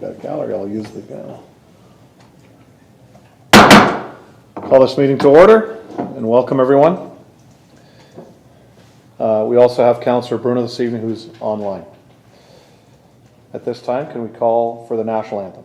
got gallery, I'll use the call this meeting to order and welcome everyone. We also have Councillor Bruno this evening who's online. At this time, can we call for the national anthem?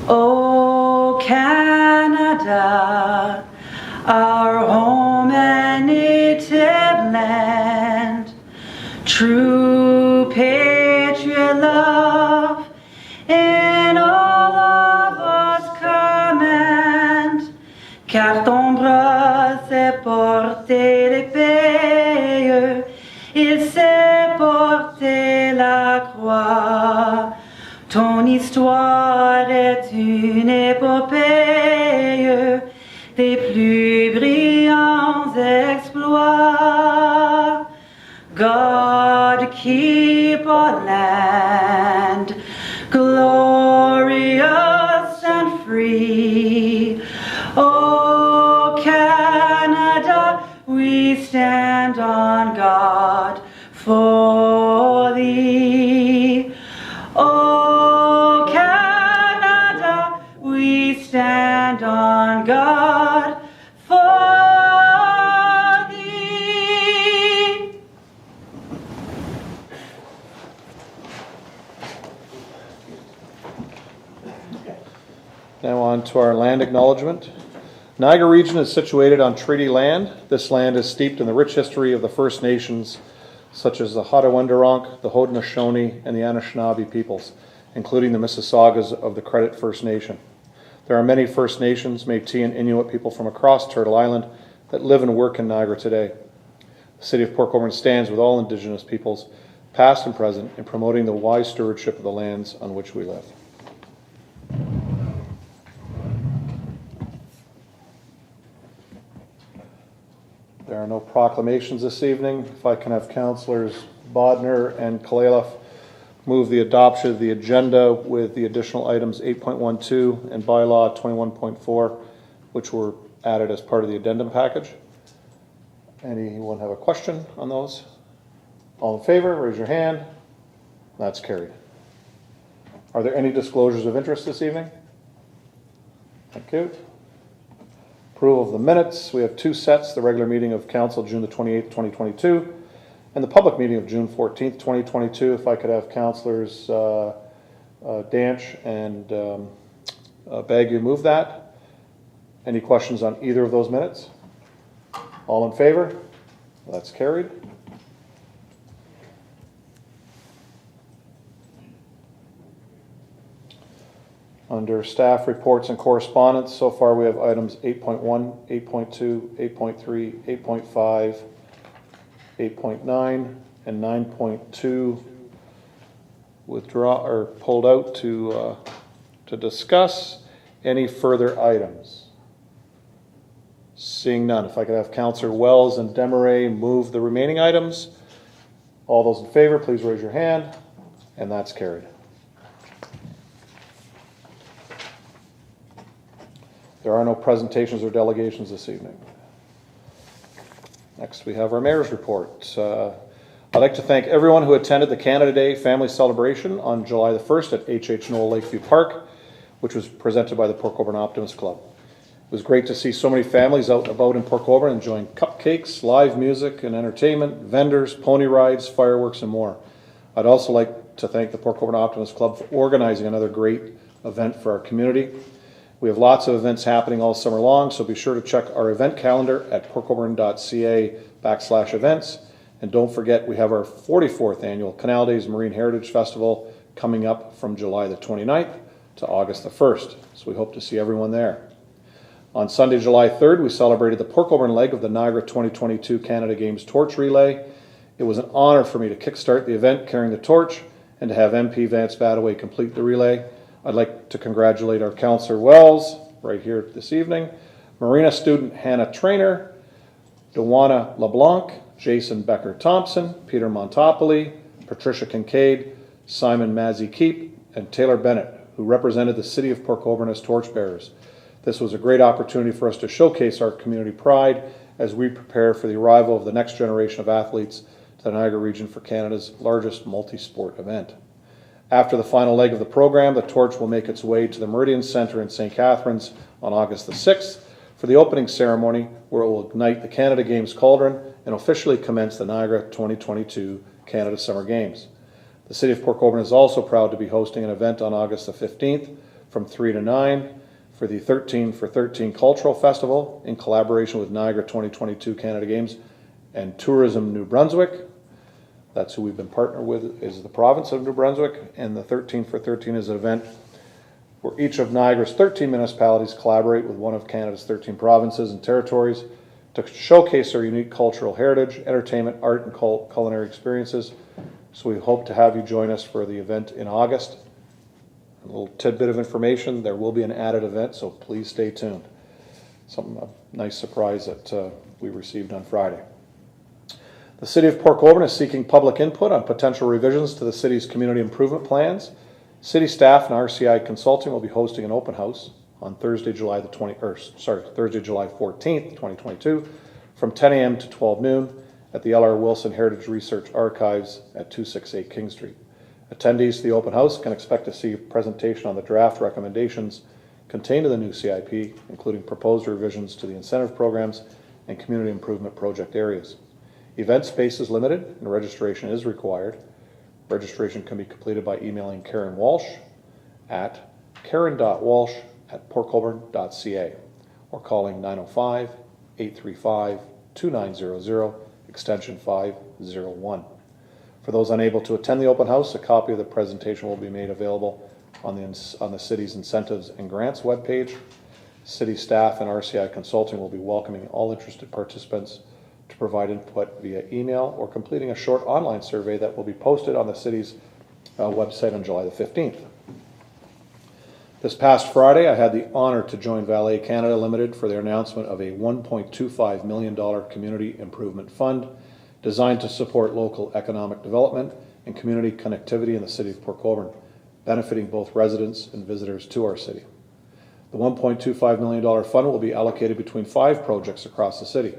Oh, Canada, our home and native land, true patriot love in all of us command, car ton bras s'est porté l'épée, il s'est porté la croix. Ton histoire est une épopée des plus brillants exploits. God keep our land glorious and free. Oh Canada, we stand on guard for thee. Oh Canada, we stand on guard for thee. Now on to our land acknowledgement. Niagara region is situated on treaty land. This land is steeped in the rich history of the First Nations, such as the Haudenosaunee, the Haudenosaunee, and the Anishinaabe peoples, including the Mississaugas of the Credit First Nation. There are many First Nations, Métis, and Inuit people from across Turtle Island that live and work in Niagara today. The City of Port Colborne stands with all Indigenous peoples, past and present, in promoting the wise stewardship of the lands on which we live. There are no proclamations this evening. If I can have Councillors Bodner and Kalaleff move the adoption of the agenda with the additional items 8.12 and bylaw 21.4, which were added as part of the addendum package. Anyone have a question on those? All in favor, raise your hand. That's carried. Are there any disclosures of interest this evening? Thank you. Approval of the minutes. We have two sets, the regular meeting of Council June the 28th, 2022, and the public meeting of June 14th, 2022. If I could have Councillors Danch and Bagu move that. Any questions on either of those minutes? All in favor? That's carried. Under staff reports and correspondence, so far we have items 8.1, 8.2, 8.3, 8.5, 8.9, and 9.2 withdraw or pulled out to discuss. Any further items? Seeing none, if I could have Councillor Wells and Desmarais move the remaining items. All those in favor, please raise your hand, and that's carried. There are no presentations or delegations this evening. Next, we have our mayor's report. I'd like to thank everyone who attended the Canada Day family celebration on July the 1st at H.H. Knoll Lakeview Park, which was presented by the Port Colborne Optimist Club. It was great to see so many families out and about in Port Colborne enjoying cupcakes, live music and entertainment, vendors, pony rides, fireworks, and more. I'd also like to thank the Port Colborne Optimist Club for organizing another great event for our community. We have lots of events happening all summer long, so be sure to check our event calendar at portcolborne.ca/events. And don't forget, we have our 44th annual Canal Days Marine Heritage Festival coming up from July the 29th to August the 1st. So we hope to see everyone there. On Sunday, July 3rd, we celebrated the Port Colborne leg of the Niagara 2022 Canada Games Torch Relay. It was an honor for me to kickstart the event carrying the torch and to have MP Vance Badaway complete the relay. I'd like to congratulate our Councillor Wells right here this evening, Marina student Hannah Trainer, Dewana LeBlanc, Jason Becker-Thompson, Peter Montopoli, Patricia Kincaid, Simon Mazzy-Keep, and Taylor Bennett, who represented the city of Port Colborne as torchbearers. This was a great opportunity for us to showcase our community pride as we prepare for the arrival of the next generation of athletes to the Niagara region for Canada's largest multi-sport event. After the final leg of the program, the torch will make its way to the Meridian Centre in St. Catharines on August the 6th for the opening ceremony, where it will ignite the Canada Games cauldron and officially commence the Niagara 2022 Canada Summer Games. The City of Port Colborne is also proud to be hosting an event on August the 15th from 3 to 9 for the 13 for 13 Cultural Festival in collaboration with Niagara 2022 Canada Games and Tourism New Brunswick. That's who we've been partnered with, is the province of New Brunswick, and the 13 for 13 is an event where each of Niagara's 13 municipalities collaborate with one of Canada's 13 provinces and territories to showcase their unique cultural heritage, entertainment, art, and culinary experiences. So we hope to have you join us for the event in August. A little tidbit of information, there will be an added event, so please stay tuned. A nice surprise that we received on Friday. The City of Port Colborne is seeking public input on potential revisions to the city's community improvement plans. City staff and RCI Consulting will be hosting an open house on Thursday, July 14th, 2022, from 10 a.m. to 12 noon at the L.R. Wilson Heritage Research Archives at 268 King Street. Attendees to the open house can expect to see a presentation on the draft recommendations contained in the new CIP, including proposed revisions to the incentive programs and community improvement project areas. Event space is limited and registration is required. Registration can be completed by emailing Karen Walsh at karen.walsh@portcolborne.ca or calling 905-835-2900, extension 501. For those unable to attend the open house, a copy of the presentation will be made available on the city's incentives and grants webpage. City staff and RCI Consulting will be welcoming all interested participants to provide input via email or completing a short online survey that will be posted on the city's website on July the 15th. This past Friday, I had the honor to join Valet Canada Limited for their announcement of a $1.25 million community improvement fund designed to support local economic development and community connectivity in the City of Port Colborne, benefiting both residents and visitors to our city. The $1.25 million fund will be allocated between 5 projects across the city: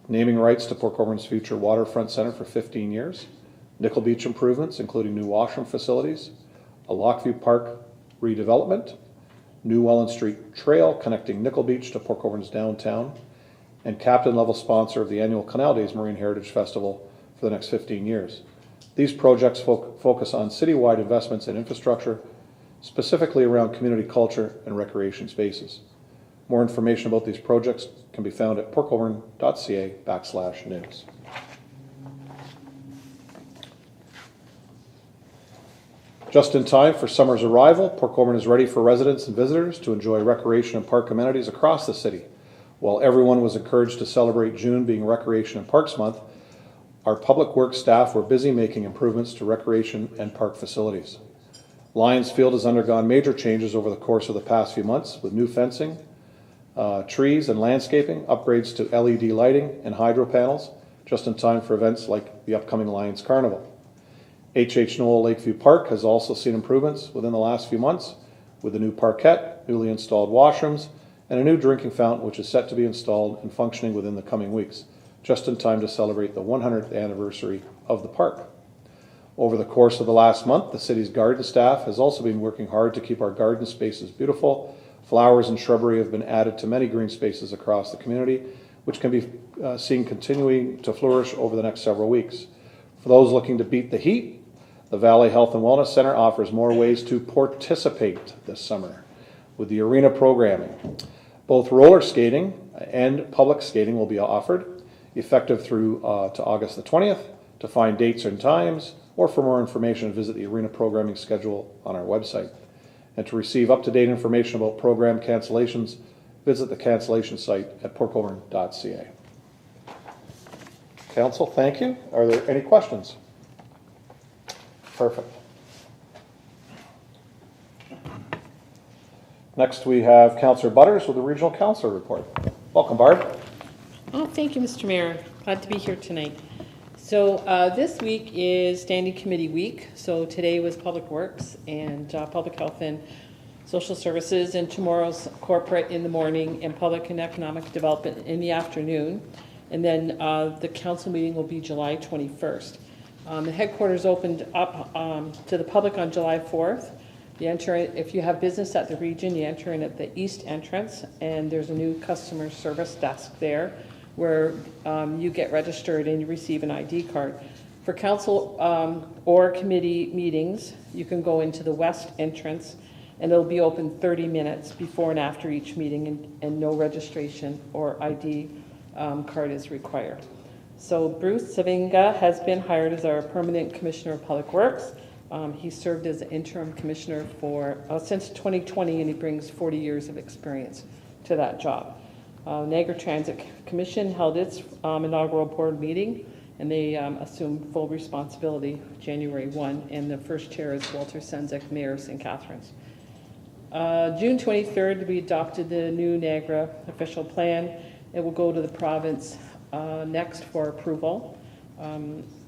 naming rights to Port Colborne's future waterfront center for 15 years, Nickel Beach improvements, including new washroom facilities, a Lockview Park redevelopment, new Welland Street Trail connecting Nickel Beach to Port Colborne's downtown, and captain-level sponsor of the annual Canal Days Marine Heritage Festival for the next 15 years. These projects focus on citywide investments in infrastructure, specifically around community culture and recreation spaces. More information about these projects can be found at portcolborne.ca/news. Just in time for summer's arrival, Port Colborne is ready for residents and visitors to enjoy recreation and park amenities across the city. While everyone was encouraged to celebrate June being Recreation and Parks Month, our public works staff were busy making improvements to recreation and park facilities. Lions Field has undergone major changes over the course of the past few months, with new fencing, trees and landscaping, upgrades to LED lighting and hydro panels, just in time for events like the upcoming Lions Carnival. H.H. Noel Lakeview Park has also seen improvements within the last few months, with a new parquet, newly installed washrooms, and a new drinking fountain which is set to be installed and functioning within the coming weeks, just in time to celebrate the 100th anniversary of the park. Over the course of the last month, the city's garden staff has also been working hard to keep our garden spaces beautiful. Flowers and shrubbery have been added to many green spaces across the community, which can be seen continuing to flourish over the next several weeks. For those looking to beat the heat, the Valley Health and Wellness Center offers more ways to participate this summer with the arena programming. Both roller skating and public skating will be offered, effective through to August the 20th. To find dates and times, or for more information, visit the arena programming schedule on our website. And to receive up-to-date information about program cancellations, visit the cancellation site at portcolborne.ca. Council, thank you. Are there any questions? Perfect. Next, we have Councillor Butters with the Regional Council report. Welcome, Barb. Oh, thank you, Mr. Mayor. Glad to be here tonight. So this week is Standing Committee Week. So today was Public Works and Public Health and Social Services, and tomorrow's Corporate in the morning and Public and Economic Development in the afternoon. And then the council meeting will be July 21st. The headquarters opened up to the public on July 4th. You enter it, if you have business at the region, you enter in at the east entrance, and there's a new customer service desk there where you get registered and you receive an ID card. For council or committee meetings, you can go into the west entrance, and it'll be open 30 minutes before and after each meeting, and no registration or ID card is required. So Bruce Savinga has been hired as our permanent Commissioner of Public Works. He served as interim commissioner for since 2020, and he brings 40 years of experience to that job. Niagara Transit Commission held its inaugural board meeting, and they assumed full responsibility January 1, and the first chair is Walter Senzik, Mayor of St. Catharines. June 23rd, we adopted the new Niagara official plan. It will go to the province next for approval.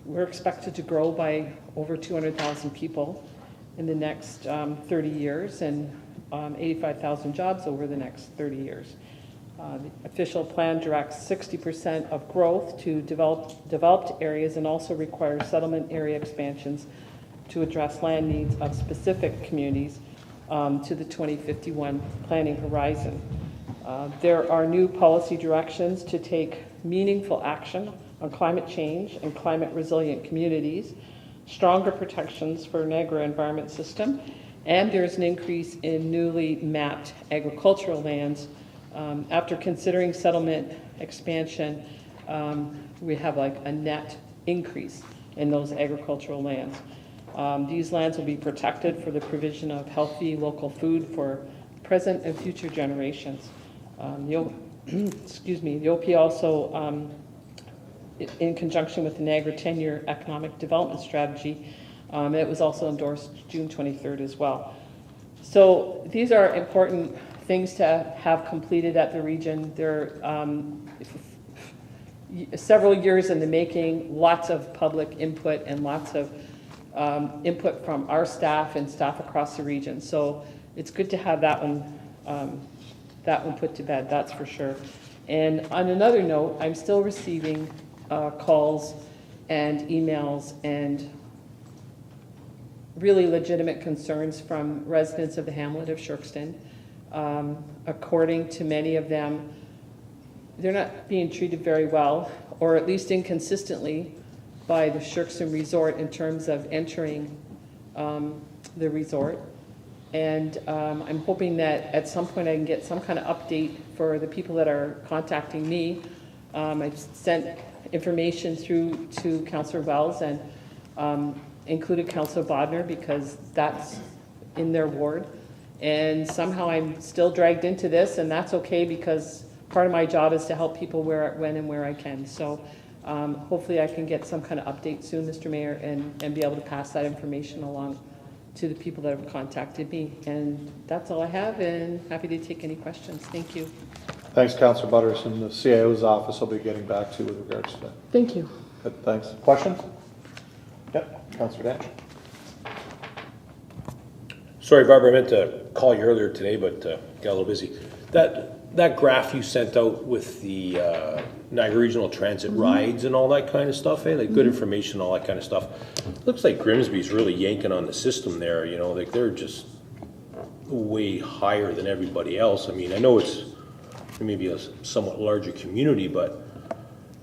We're expected to grow by over 200,000 people in the next 30 years, and 85,000 jobs over the next 30 years. The official plan directs 60% of growth to developed areas, and also requires settlement area expansions to address land needs of specific communities to the 2051 planning horizon. There are new policy directions to take meaningful action on climate change and climate resilient communities, stronger protections for Niagara environment system, and there's an increase in newly mapped agricultural lands. After considering settlement expansion, we have like a net increase in those agricultural lands. These lands will be protected for the provision of healthy local food for present and future generations. The OP also, in conjunction with the Niagara 10-year economic development strategy, it was also endorsed June 23rd as well. So these are important things to have completed at the region. They're several years in the making, lots of public input and lots of input from our staff and staff across the region. So it's good to have that one put to bed, that's for sure. And on another note, I'm still receiving calls and emails and really legitimate concerns from residents of the hamlet of Shirkston. According to many of them, they're not being treated very well, or at least inconsistently, by the Shirkston Resort in terms of entering the resort. And I'm hoping that at some point I can get some kind of update for the people that are contacting me. I've sent information through to Councillor Wells and included Councillor Bodner, because that's in their ward. And somehow I'm still dragged into this, and that's okay, because part of my job is to help people when and where I can. So hopefully I can get some kind of update soon, Mr. Mayor, and be able to pass that information along to the people that have contacted me. And that's all I have, and happy to take any questions. Thank you. Thanks, Councillor Butters, and the CIO's office will be getting back to you with regards to that. Thank you. Good, thanks. Questions? Yep, Councillor Danch. Sorry, Barbara, I meant to call you earlier today, but got a little busy. That graph you sent out with the Niagara Regional Transit rides and all that kind of stuff, like good information, all that kind of stuff. Looks like Grimsby's really yanking on the system there, you know, like they're just way higher than everybody else. I mean, I know it's maybe a somewhat larger community, but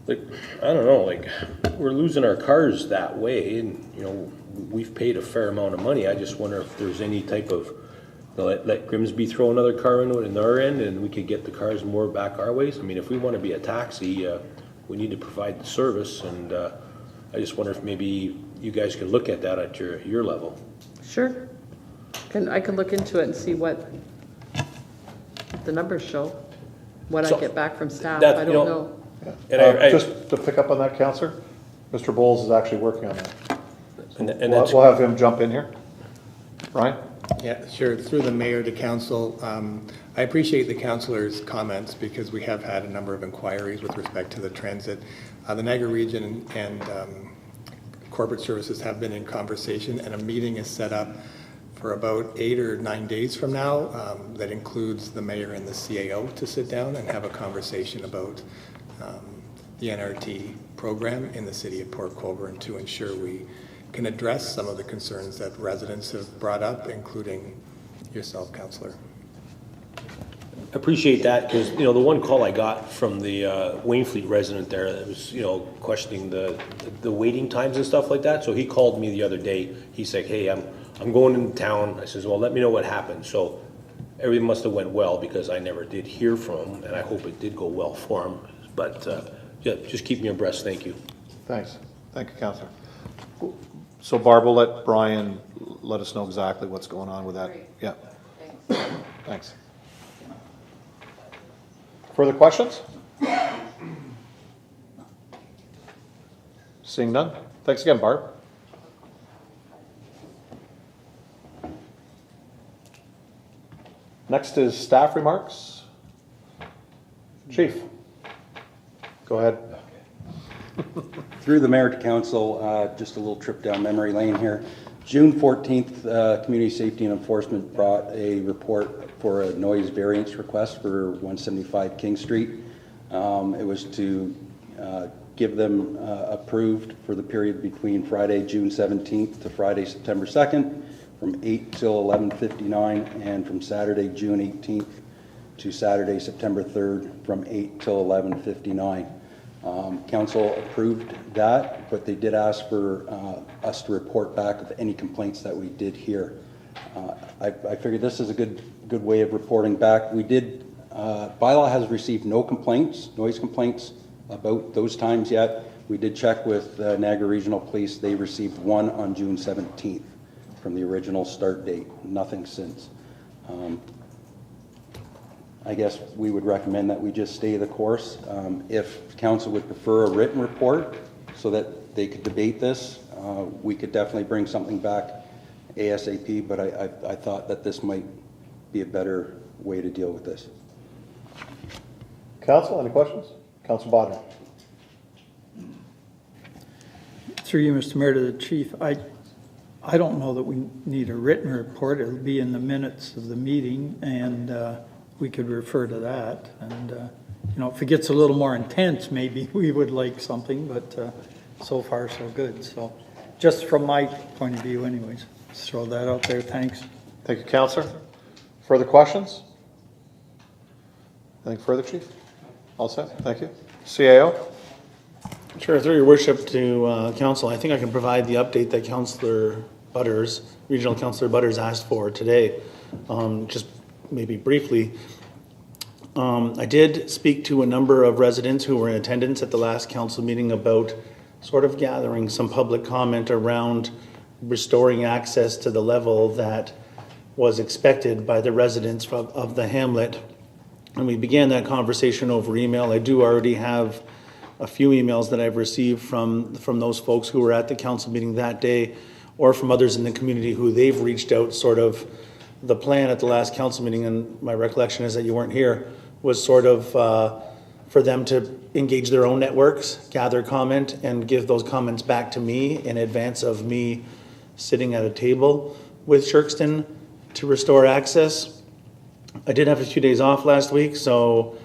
like, I don't know, like we're losing our cars that way, and you know, we've paid a fair amount of money. I just wonder if there's any type of, let Grimsby throw another car into it in our end, and we could get the cars more back our ways. I mean, if we want to be a taxi, we need to provide the service, and I just wonder if maybe you guys could look at that at your level. Sure. I can look into it and see what the numbers show. When I get back from staff, I don't know. Yeah. And just to pick up on that, Councillor, Mr. Bowles is actually working on that. We'll have him jump in here. Ryan? Yeah, sure. Through the mayor to council, I appreciate the councillor's comments, because we have had a number of inquiries with respect to the transit The Niagara Region and Corporate Services have been in conversation, and a meeting is set up for about 8 or 9 days from now that includes the mayor and the CAO to sit down and have a conversation about the NRT program in the city of Port Colborne to ensure we can address some of the concerns that residents have brought up, including yourself, Councillor. Appreciate that, because, the one call I got from the Wainfleet resident there, that was, questioning the waiting times and stuff like that. So he called me the other day. He said, hey, I'm going into town. I says, well, let me know what happened. So everything must have went well, because I never did hear from him, and I hope it did go well for him. But, yeah, just keep me abreast. Thank you. Thanks. Thank you, Councillor. So Barb will let Brian let us know exactly what's going on with that. Great. Yeah. Thanks. Further questions? Seeing none. Thanks again, Barb. Next is staff remarks. Chief, go ahead. Through the mayor to council, just a little trip down memory lane here. June 14th, Community Safety and Enforcement brought a report for a noise variance request for 175 King Street. It was to give them approved for the period between Friday, June 17th to Friday, September 2nd, from 8 till 11:59, and from Saturday, June 18th to Saturday, September 3rd, from 8 till 11:59. Council approved that, but they did ask for us to report back of any complaints that we did hear. I figured this is a good way of reporting back. We did, bylaw has received no complaints, noise complaints about those times yet. We did check with Niagara Regional Police. They received one on June 17th from the original start date, nothing since. I guess we would recommend that we just stay the course. If council would prefer a written report so that they could debate this, we could definitely bring something back ASAP, but I thought that this might be a better way to deal with this. Council, any questions? Council Bodnar. Through you, Mr. Mayor, to the chief, I don't know that we need a written report. It'll be in the minutes of the meeting, and we could refer to that. And, if it gets a little more intense, maybe we would like something, but so far so good. So just from my point of view anyways, just throw that out there. Thanks. Thank you, Councillor. Further questions? Anything further, Chief? All set? Thank you. CAO? Sure, through your worship to council, I think I can provide the update that Councillor Butters, Regional Councillor Butters asked for today. Just maybe briefly, I did speak to a number of residents who were in attendance at the last council meeting about sort of gathering some public comment around restoring access to the level that was expected by the residents of the hamlet. And we began that conversation over email. I do already have a few emails that I've received from those folks who were at the council meeting that day, or from others in the community who they've reached out. Sort of the plan at the last council meeting, and my recollection is that you weren't here, was sort of for them to engage their own networks, gather comment, and give those comments back to me in advance of me sitting at a table with Shirkston to restore access. I did have a few days off last week, so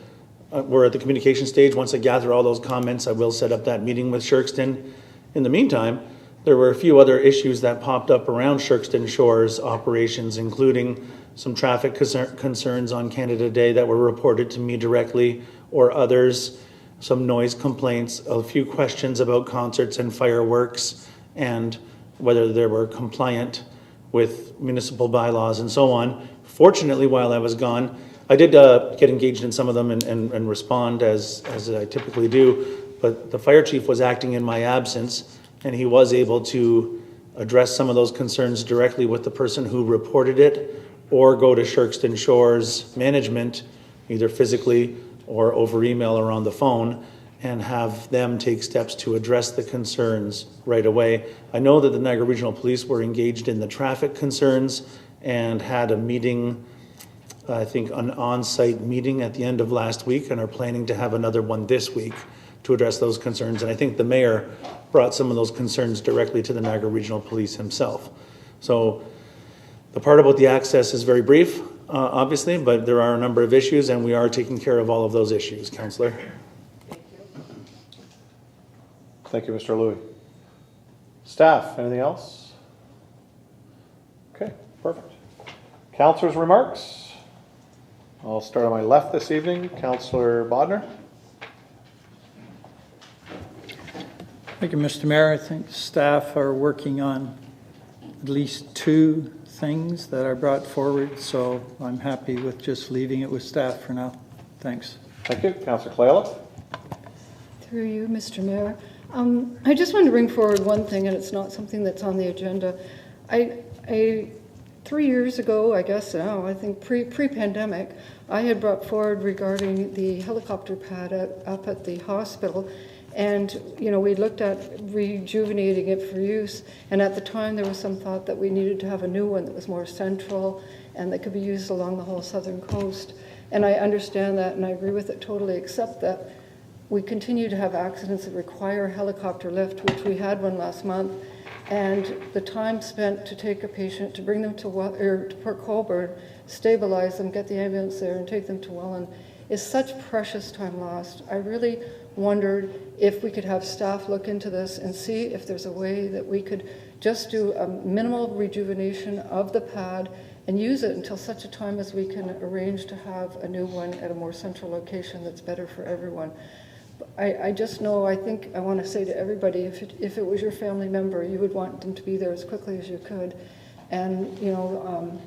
we're at the communication stage. Once I gather all those comments, I will set up that meeting with Shirkston. In the meantime, there were a few other issues that popped up around Shirkston Shores operations, including some traffic concerns on Canada Day that were reported to me directly, or others, some noise complaints, a few questions about concerts and fireworks, and whether they were compliant with municipal bylaws and so on. Fortunately, while I was gone, I did get engaged in some of them and respond as I typically do, but the fire chief was acting in my absence, and he was able to address some of those concerns directly with the person who reported it, or go to Shirkston Shores management, either physically or over email or on the phone, and have them take steps to address the concerns right away. I know that the Niagara Regional Police were engaged in the traffic concerns and had a meeting, I think an on-site meeting at the end of last week, and are planning to have another one this week to address those concerns. And I think the mayor brought some of those concerns directly to the Niagara Regional Police himself. So the part about the access is very brief, obviously, but there are a number of issues, and we are taking care of all of those issues, Councillor. Thank you, Mr. Louie. Staff, anything else? Okay, perfect. Councillors' remarks. I'll start on my left this evening. Councillor Bodner. Thank you, Mr. Mayor. I think staff are working on at least 2 things that I brought forward, so I'm happy with just leaving it with staff for now. Thanks. Thank you. Councillor Kalala. Through you, Mr. Mayor. I just want to bring forward one thing, and it's not something that's on the agenda. 3 years ago, I guess now, I think pre-pandemic, I had brought forward regarding the helicopter pad up at the hospital. And, you know, we looked at rejuvenating it for use. And at the time, there was some thought that we needed to have a new one that was more central and that could be used along the whole southern coast. And I understand that, and I agree with it totally, except that we continue to have accidents that require helicopter lift, which we had one last month. And the time spent to take a patient, to bring them to Port Colborne, stabilize them, get the ambulance there, and take them to Welland is such precious time lost. I really wondered if we could have staff look into this and see if there's a way that we could just do a minimal rejuvenation of the pad and use it until such a time as we can arrange to have a new one at a more central location that's better for everyone. I just know, I think I want to say to everybody, if it was your family member, you would want them to be there as quickly as you could. And, you know,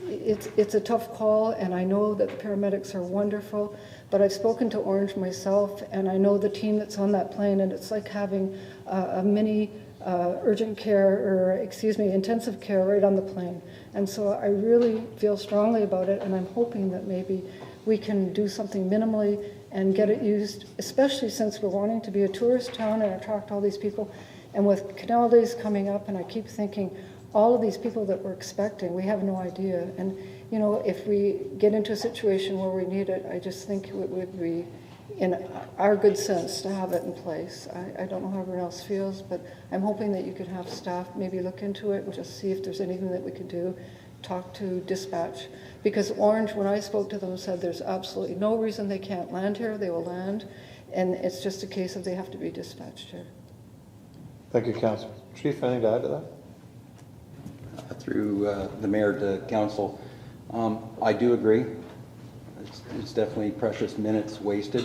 it's a tough call, and I know that the paramedics are wonderful, but I've spoken to Orange myself, and I know the team that's on that plane, and it's like having a mini urgent care, or intensive care right on the plane. And so I really feel strongly about it, and I'm hoping that maybe we can do something minimally and get it used, especially since we're wanting to be a tourist town and attract all these people. And with Canal Days coming up, and I keep thinking, all of these people that we're expecting, we have no idea. And, you know, if we get into a situation where we need it, I just think it would be in our good sense to have it in place. I don't know how everyone else feels, but I'm hoping that you could have staff maybe look into it and just see if there's anything that we could do. Talk to dispatch. Because Orange, when I spoke to them, said there's absolutely no reason they can't land here. They will land. And it's just a case of they have to be dispatched here. Thank you, Councillor. Chief, anything to add to that? Through the mayor to council, I do agree. It's definitely precious minutes wasted.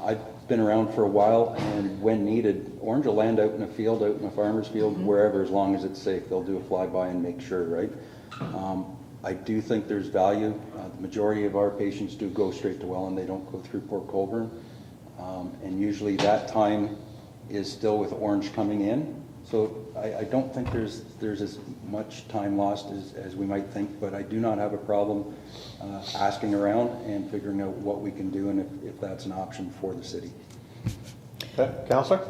I've been around for a while, and when needed, Orange will land out in a field, out in a farmer's field, wherever, as long as it's safe. They'll do a flyby and make sure, right? I do think there's value. The majority of our patients do go straight to Welland. They don't go through Port Colborne. And usually that time is still with Orange coming in. So I don't think there's as much time lost as we might think, but I do not have a problem asking around and figuring out what we can do and if that's an option for the city. Okay, Councillor?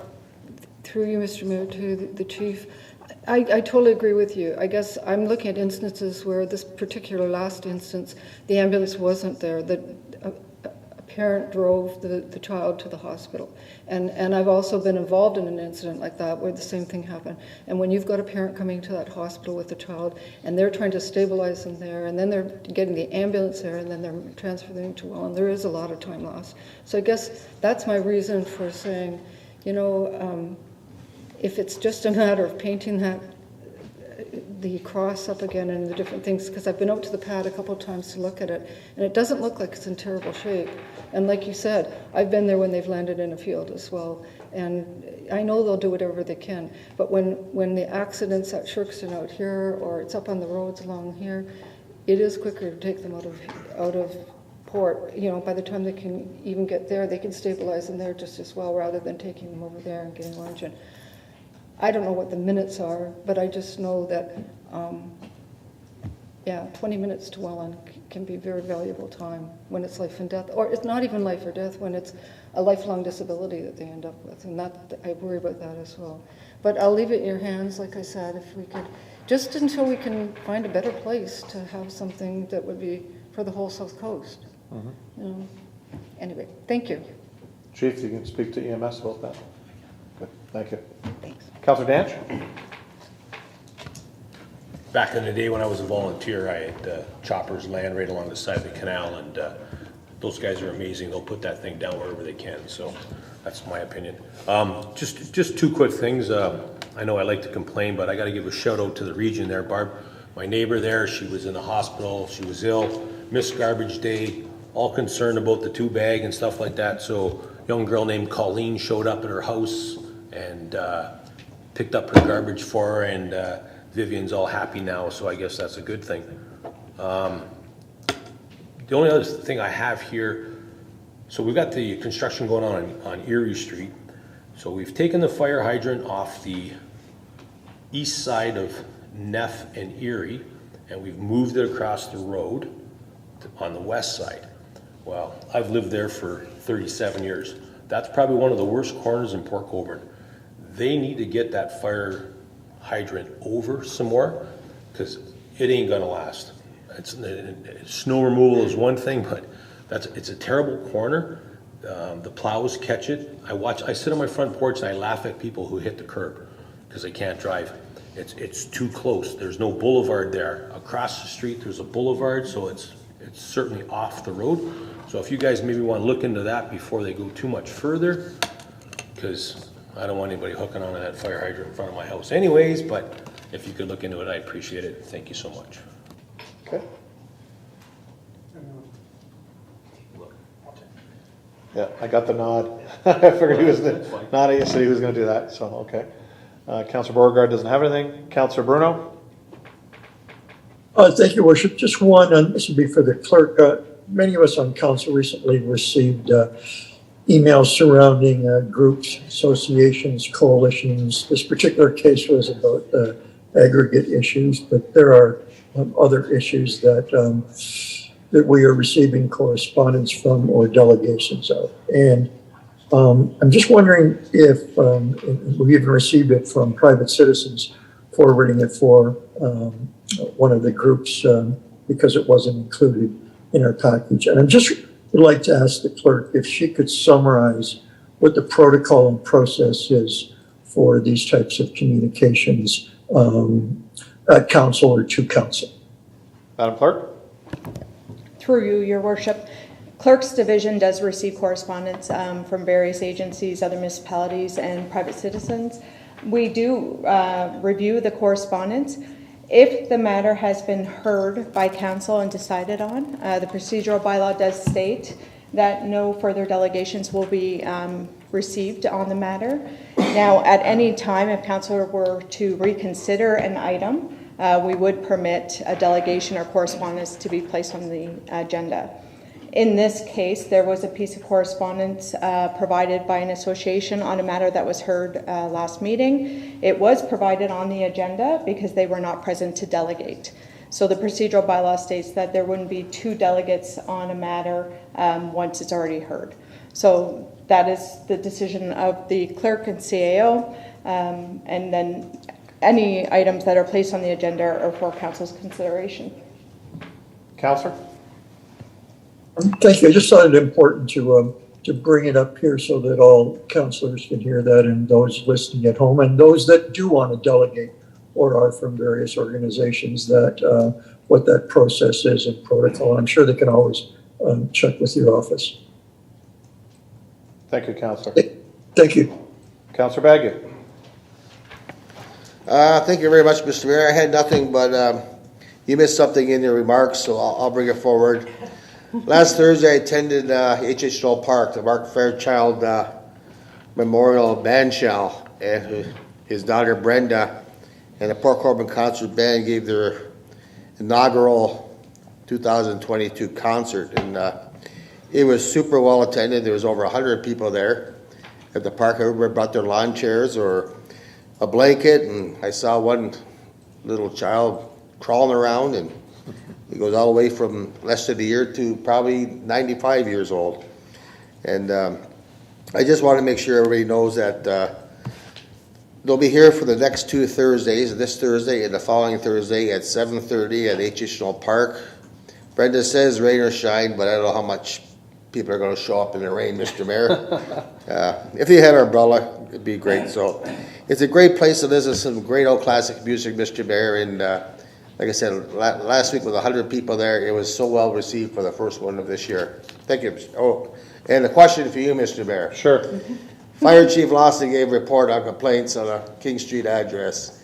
Through you, Mr. Mayor, to the chief. I totally agree with you. I guess I'm looking at instances where this particular last instance, the ambulance wasn't there. A parent drove the child to the hospital. And I've also been involved in an incident like that where the same thing happened. And when you've got a parent coming to that hospital with a child and they're trying to stabilize them there, and then they're getting the ambulance there, and then they're transferring to Welland, there is a lot of time lost. So I guess that's my reason for saying, you know, if it's just a matter of painting the cross up again and the different things, because I've been out to the pad a couple of times to look at it, and it doesn't look like it's in terrible shape. And like you said, I've been there when they've landed in a field as well, and I know they'll do whatever they can. But when the accidents at Shirkston out here, or it's up on the roads along here, it is quicker to take them out of port. You know, by the time they can even get there, they can stabilize them there just as well, rather than taking them over there and getting Orange in. I don't know what the minutes are, but I just know that, 20 minutes to Welland can be very valuable time when it's life and death, or it's not even life or death, when it's a lifelong disability that they end up with, and I worry about that as well. But I'll leave it in your hands, like I said, if we could, just until we can find a better place to have something that would be for the whole South Coast. You know? Anyway, thank you. Chief, you can speak to EMS about that. Good, thank you. Thanks. Councillor Danch? Back in the day when I was a volunteer, I had choppers land right along the side of the canal, and those guys are amazing. They'll put that thing down wherever they can, so that's my opinion. Just two quick things. I know I like to complain, but I got to give a shout out to the region there, Barb. My neighbor there, she was in the hospital, she was ill, missed garbage day, all concerned about the 2-bag and stuff like that. So a young girl named Colleen showed up at her house and picked up her garbage for her, and Vivian's all happy now, so I guess that's a good thing. The only other thing I have here, so we've got the construction going on Erie Street. So we've taken the fire hydrant off the east side of Neff and Erie, and we've moved it across the road on the west side. Well, I've lived there for 37 years. That's probably one of the worst corners in Port Colborne. They need to get that fire hydrant over some more, because it ain't gonna last. Snow removal is one thing, but it's a terrible corner. The plows catch it. I sit on my front porch and I laugh at people who hit the curb because they can't drive. It's too close. There's no boulevard there. Across the street there's a boulevard, so it's certainly off the road. So if you guys maybe want to look into that before they go too much further, because I don't want anybody hooking onto that fire hydrant in front of my house anyways, but if you could look into it, I appreciate it. Thank you so much. Okay. Yeah, I got the nod. I figured he was nodding, he said he was going to do that, so, okay. Councillor Beauregard doesn't have anything. Councillor Bruno? Thank you, Worship. Just one, and this would be for the clerk. Many of us on council recently received emails surrounding groups, associations, coalitions. This particular case was about aggregate issues, but there are other issues that we are receiving correspondence from or delegations of. And I'm just wondering if we even received it from private citizens forwarding it for one of the groups because it wasn't included in our package. And I just would like to ask the clerk if she could summarize what the protocol and process is for these types of communications at council or to council. Madam Clerk? Through you, Your Worship. Clerk's Division does receive correspondence from various agencies, other municipalities, and private citizens. We do review the correspondence. If the matter has been heard by council and decided on, the procedural bylaw does state that no further delegations will be received on the matter. Now, at any time, if council were to reconsider an item, we would permit a delegation or correspondence to be placed on the agenda. In this case, there was a piece of correspondence provided by an association on a matter that was heard last meeting. It was provided on the agenda because they were not present to delegate. So the procedural bylaw states that there wouldn't be 2 delegates on a matter once it's already heard. So that is the decision of the clerk and CAO, and then any items that are placed on the agenda are for council's consideration. Councillor? Thank you. I just thought it important to bring it up here so that all councillors can hear that, and those listening at home, and those that do want to delegate or are from various organizations, that what that process is and protocol. I'm sure they can always check with your office. Thank you, Councillor. Thank you. Councillor Baggett? Thank you very much, Mr. Mayor. I had nothing, but you missed something in your remarks, so I'll bring it forward. Last Thursday, I attended H.H. Knoll Park, the Mark Fairchild Memorial Band Shell, and his daughter Brenda and the Port Colborne Concert Band gave their inaugural 2022 concert, and it was super well attended. There was over 100 people there at the park. Everybody brought their lawn chairs or a blanket, and I saw one little child crawling around, and he goes all the way from less than a year to probably 95 years old. And I just want to make sure everybody knows that they'll be here for the next 2 Thursdays, this Thursday and the following Thursday at 7:30 at H.H. Knoll Park. Brenda says rain or shine, but I don't know how much people are gonna show up in the rain, Mr. Mayor. If you had an umbrella, it'd be great, so. It's a great place to listen to some great old classic music, Mr. Mayor, and, like I said, last week with 100 people there, it was so well received for the first one of this year. Thank you, Mr. Oh, and a question for you, Mr. Mayor. Sure. Fire Chief Lawson gave a report on complaints on a King Street address.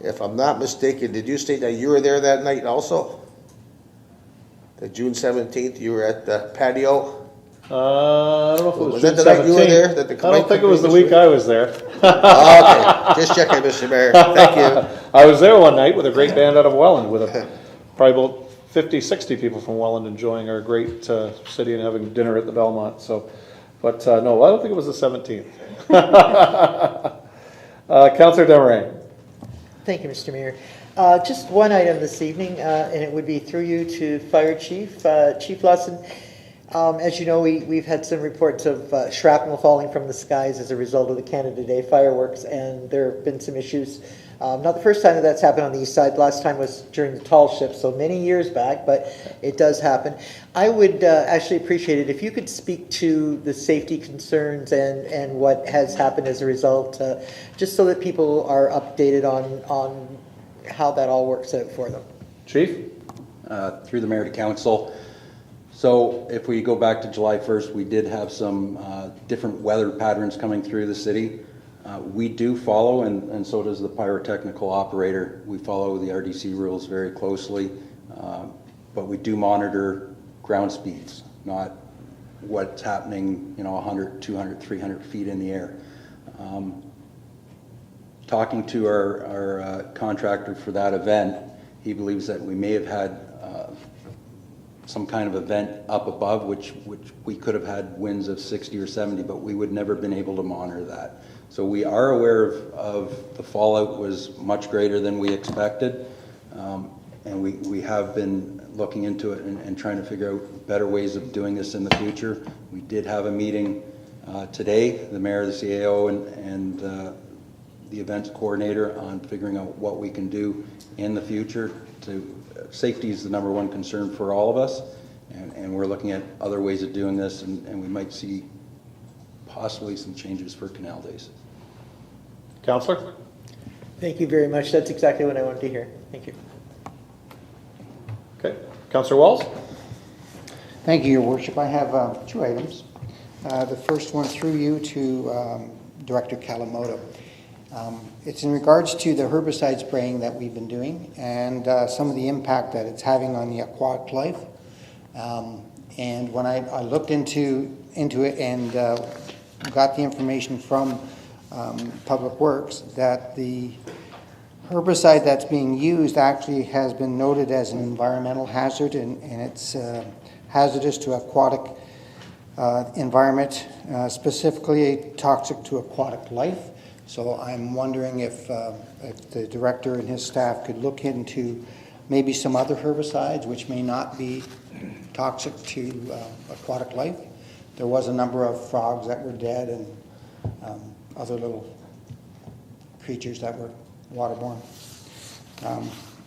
If I'm not mistaken, did you state that you were there that night also? The June 17th, you were at the patio? I don't know if it was Was June that the night you were 17th. there that the I don't think it was the complaint week I was there. Oh, okay, just checking, Mr. Mayor. Thank you. I was there one night with a great band out of Welland, with probably about 50, 60 people from Welland enjoying our great city and having dinner at the Belmont. So, but no, I don't think it was the 17th. Councillor Demarang. Thank you, Mr. Mayor. Just one item this evening, and it would be through you to Fire Chief. Chief Lawson, as you know, we've had some reports of shrapnel falling from the skies as a result of the Canada Day fireworks, and there have been some issues. Not the first time that that's happened on the east side. Last time was during the tall ships, so many years back, but it does happen. I would actually appreciate it if you could speak to the safety concerns and what has happened as a result, just so that people are updated on how that all works out for them. Chief? Through the mayor to council. So if we go back to July 1st, we did have some different weather patterns coming through the city. We do follow, and so does the pyrotechnical operator. We follow the RDC rules very closely, but we do monitor ground speeds, not what's happening, 100, 200, 300 feet in the air. Talking to our contractor for that event, he believes that we may have had some kind of event up above, which we could have had winds of 60 or 70, but we would never been able to monitor that. So we are aware of the fallout was much greater than we expected, and we have been looking into it and trying to figure out better ways of doing this in the future. We did have a meeting today, the mayor, the CAO, and the events coordinator, on figuring out what we can do in the future. Safety is the number one concern for all of us, and we're looking at other ways of doing this, and we might see possibly some changes for canal days. Councillor? Thank you very much. That's exactly what I wanted to hear. Thank you. Okay. Councillor Walls? Thank you, Your Worship. I have two items. The first one through you to Director Kalamoto. It's in regards to the herbicide spraying that we've been doing and some of the impact that it's having on the aquatic life. And when I looked into it and got the information from Public Works, that the herbicide that's being used actually has been noted as an environmental hazard, and it's hazardous to aquatic environment, specifically toxic to aquatic life. So I'm wondering if the director and his staff could look into maybe some other herbicides which may not be toxic to aquatic life. There was a number of frogs that were dead and other little creatures that were waterborne.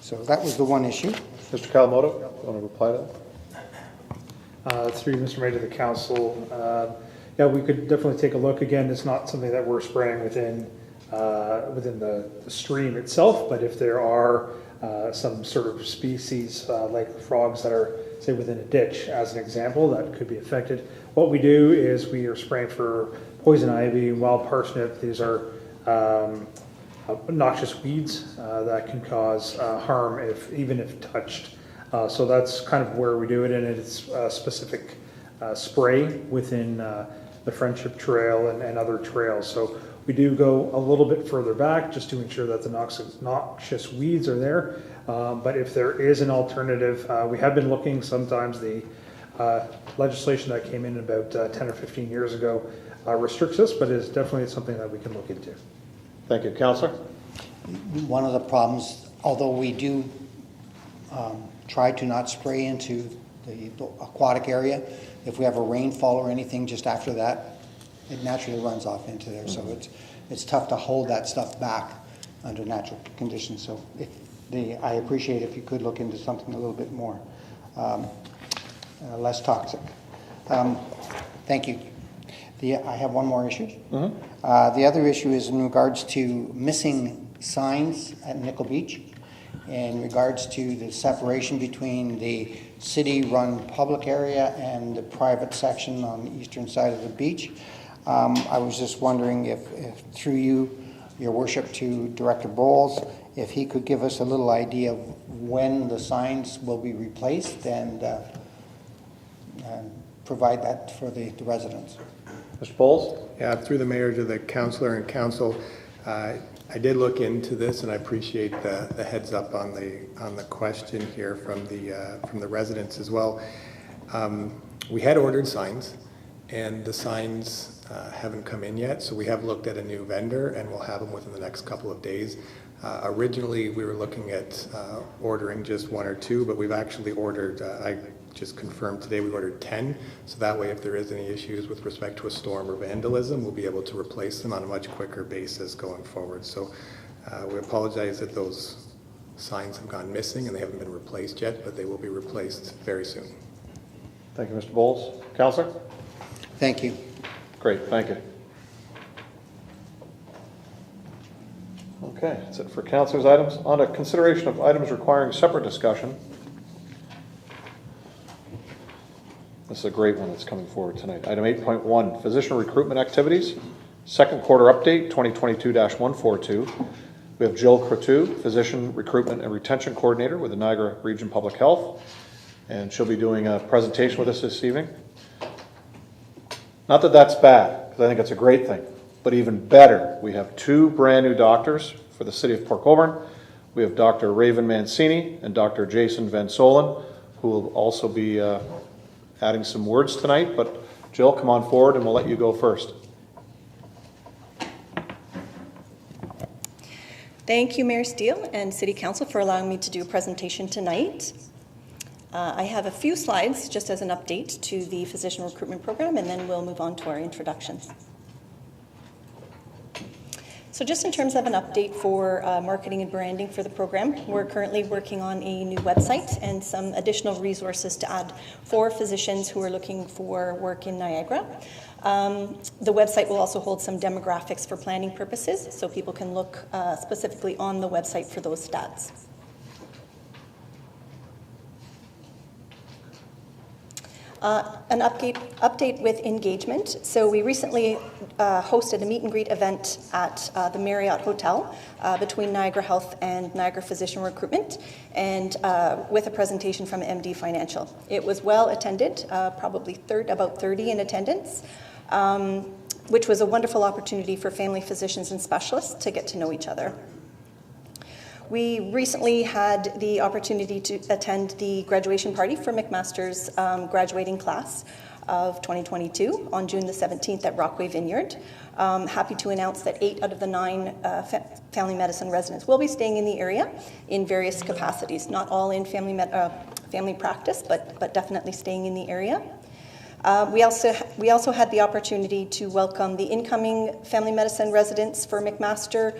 So that was the one issue. Mr. Kalamoto, want to reply to that? Through Mr. Mayor to the council, yeah, we could definitely take a look. Again, it's not something that we're spraying within the stream itself, but if there are some sort of species like frogs that are, say, within a ditch, as an example, that could be affected. What we do is we are spraying for poison ivy, wild parsnip. These are noxious weeds that can cause harm even if touched. So that's kind of where we do it, and it's a specific spray within the Friendship Trail and other trails. So we do go a little bit further back just to ensure that the noxious weeds are there. But if there is an alternative, we have been looking. Sometimes the legislation that came in about 10 or 15 years ago restricts us, but it's definitely something that we can look into. Thank you. Councillor? One of the problems, although we do try to not spray into the aquatic area, if we have a rainfall or anything just after that, it naturally runs off into there. So it's tough to hold that stuff back under natural conditions. So I appreciate if you could look into something a little bit more less toxic. Thank you. I have one more issue. The other issue is in regards to missing signs at Nickel Beach, in regards to the separation between the city-run public area and the private section on the eastern side of the beach. I was just wondering if through you, Your Worship, to Director Bowles, if he could give us a little idea of when the signs will be replaced and provide that for the residents. Mr. Bowles? Yeah, through the mayor to the councillor and council, I did look into this, and I appreciate the heads up on the question here from the residents as well. We had ordered signs, and the signs haven't come in yet, so we have looked at a new vendor, and we'll have them within the next couple of days. Originally, we were looking at ordering just 1 or 2, but we've actually ordered, I just confirmed today, we ordered 10, so that way if there is any issues with respect to a storm or vandalism, we'll be able to replace them on a much quicker basis going forward. So we apologize that those signs have gone missing and they haven't been replaced yet, but they will be replaced very soon. Thank you, Mr. Bowles. Councillor? Thank you. Great, thank you. Okay, that's it for councillors' items. On to consideration of items requiring separate discussion. This is a great one that's coming forward tonight. Item 8.1, physician recruitment activities. Second quarter update, 2022-142. We have Jill Cretu, physician recruitment and retention coordinator with the Niagara Region Public Health, and she'll be doing a presentation with us this evening. Not that that's bad, because I think it's a great thing, but even better, we have 2 brand new doctors for the city of Port Colborne. We have Dr. Raven Mancini and Dr. Jason Van Solen, who will also be adding some words tonight, but Jill, come on forward and we'll let you go first. Thank you, Mayor Steele and City Council, for allowing me to do a presentation tonight. I have a few slides just as an update to the physician recruitment program, and then we'll move on to our introductions. So just in terms of an update for marketing and branding for the program, we're currently working on a new website and some additional resources to add for physicians who are looking for work in Niagara. The website will also hold some demographics for planning purposes, so people can look specifically on the website for those stats. An update with engagement. So we recently hosted a meet and greet event at the Marriott Hotel between Niagara Health and Niagara Physician Recruitment, and with a presentation from MD Financial. It was well attended, probably about 30 in attendance, which was a wonderful opportunity for family physicians and specialists to get to know each other. We recently had the opportunity to attend the graduation party for McMaster's graduating class of 2022 on June the 17th at Rockway Vineyard. Happy to announce that 8 out of the 9 family medicine residents will be staying in the area in various capacities, not all in family practice, but definitely staying in the area. We also had the opportunity to welcome the incoming family medicine residents for McMaster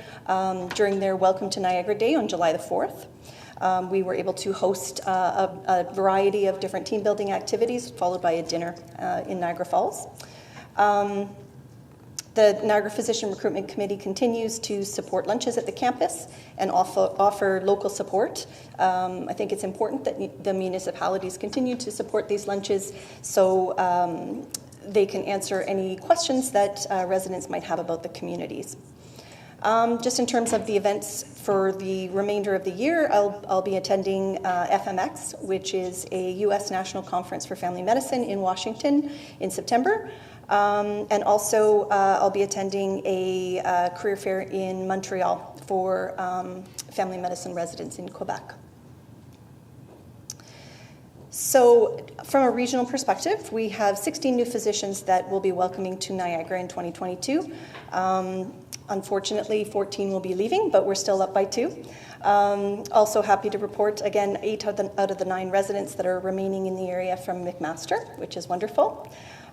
during their Welcome to Niagara Day on July the 4th. We were able to host a variety of different team building activities, followed by a dinner in Niagara Falls. The Niagara Physician Recruitment Committee continues to support lunches at the campus and offer local support. I think it's important that the municipalities continue to support these lunches so they can answer any questions that residents might have about the communities. Just in terms of the events for the remainder of the year, I'll be attending FMX, which is a U.S. National Conference for Family Medicine in Washington in September. And also I'll be attending a career fair in Montreal for family medicine residents in Quebec. So from a regional perspective, we have 16 new physicians that we'll be welcoming to Niagara in 2022. Unfortunately, 14 will be leaving, but we're still up by 2. Also happy to report, again, 8 out of the 9 residents that are remaining in the area from McMaster, which is wonderful.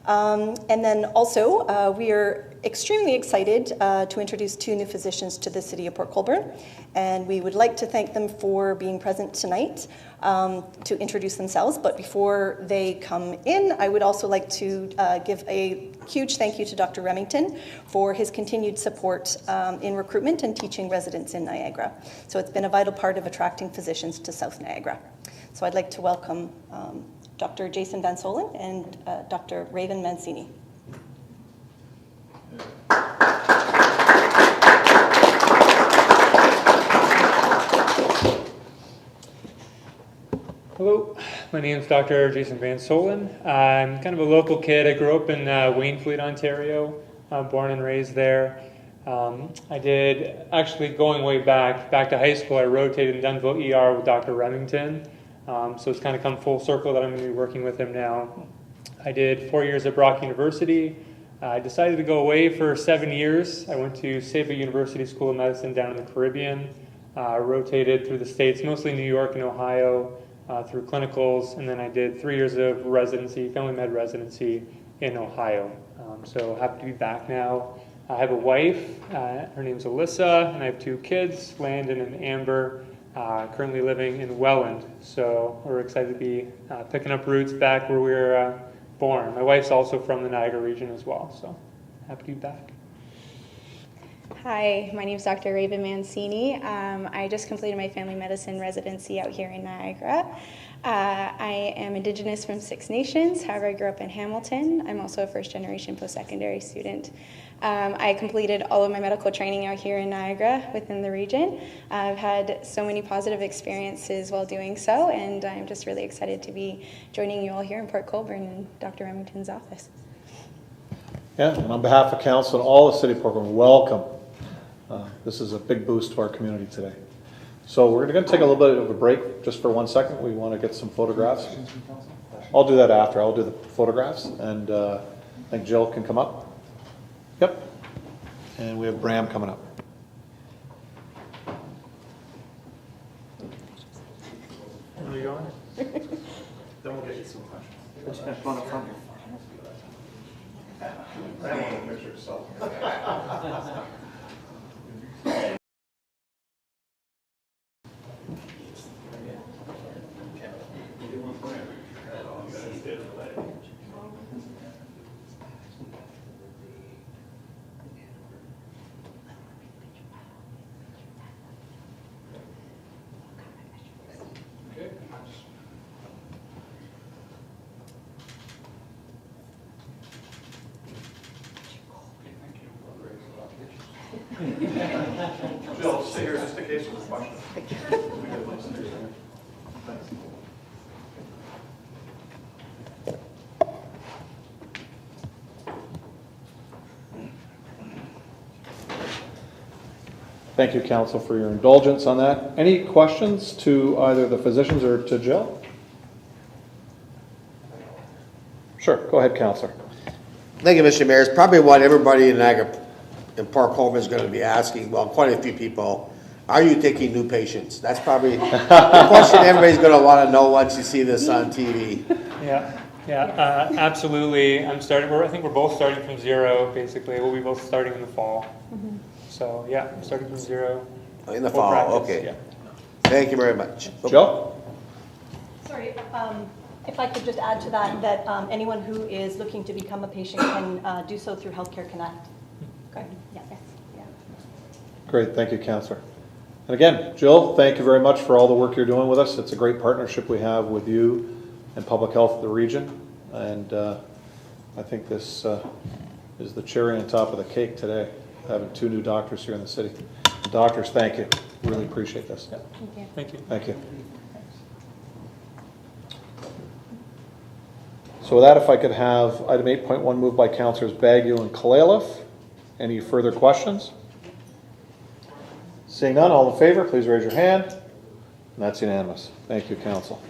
And then also, we are extremely excited to introduce 2 new physicians to the City of Port Colborne, and we would like to thank them for being present tonight to introduce themselves. But before they come in, I would also like to give a huge thank you to Dr. Remington for his continued support in recruitment and teaching residents in Niagara. So it's been a vital part of attracting physicians to South Niagara. So I'd like to welcome Dr. Jason Van Solen and Dr. Raven Mancini. Hello, my name is Dr. Jason Van Solen. I'm kind of a local kid. I grew up in Waynfleet, Ontario, born and raised there. I did, actually going way back to high school, I rotated in Dunnville ER with Dr. Remington. So it's kind of come full circle that I'm going to be working with him now. I did 4 years at Brock University. I decided to go away for 7 years. I went to Saba University School of Medicine down in the Caribbean. Rotated through the states, mostly New York and Ohio, through clinicals, and then I did 3 years of residency, family med residency in Ohio. So happy to be back now. I have a wife, her name's Alyssa, and I have 2 kids, Landon and Amber, currently living in Welland. So we're excited to be picking up roots back where we were born. My wife's also from the Niagara region as well, so happy to be back. Hi, my name is Dr. Raven Mancini. I just completed my family medicine residency out here in Niagara. I am Indigenous from 6 Nations, however I grew up in Hamilton. I'm also a first-generation post-secondary student. I completed all of my medical training out here in Niagara within the region. I've had so many positive experiences while doing so, and I'm just really excited to be joining you all here in Port Colborne in Dr. Remington's office. Yeah, and on behalf of council and all the city of Port Colborne, welcome. This is a big boost to our community today. So we're going to take a little bit of a break just for 1 second. We want to get some photographs. I'll do that after. I'll do the photographs, and I think Jill can come up. Yep. And we have Bram coming up. Where are you going? Then we'll get you some questions. Come on up front here. I want to picture yourself. Jill, stay here just in case there's a question. Thank you, council, for your indulgence on that. Any questions to either the physicians or to Jill? Sure, go ahead, councilor. Thank you, Mr. Mayor. It's probably what everybody in Niagara and Port Colborne is going to be asking, well, quite a few people, are you taking new patients? That's probably the question everybody's going to want to know once you see this on TV. Yeah, absolutely. I think we're both starting from zero, basically. We'll be both starting in the fall. Mm-hmm. So, yeah, I'm starting from zero. In the Full fall, practice, okay. Yeah. Thank you very much. Joe? Sorry, if I could just add to that anyone who is looking to become a patient can do so through Healthcare Connect. Great. Yeah. Great, thank you, councilor. And again, Jill, thank you very much for all the work you're doing with us. It's a great partnership we have with you and public health of the region. And I think this is the cherry on top of the cake today, having 2 new doctors here in the city. Doctors, thank you. Really appreciate this. Yeah. Thank you. Thank you. Thank you. So with that, if I could have item 8.1 moved by councilors Bagu and Kalaliff. Any further questions? Seeing none, all in favor, please raise your hand. And that's unanimous. Thank you, council.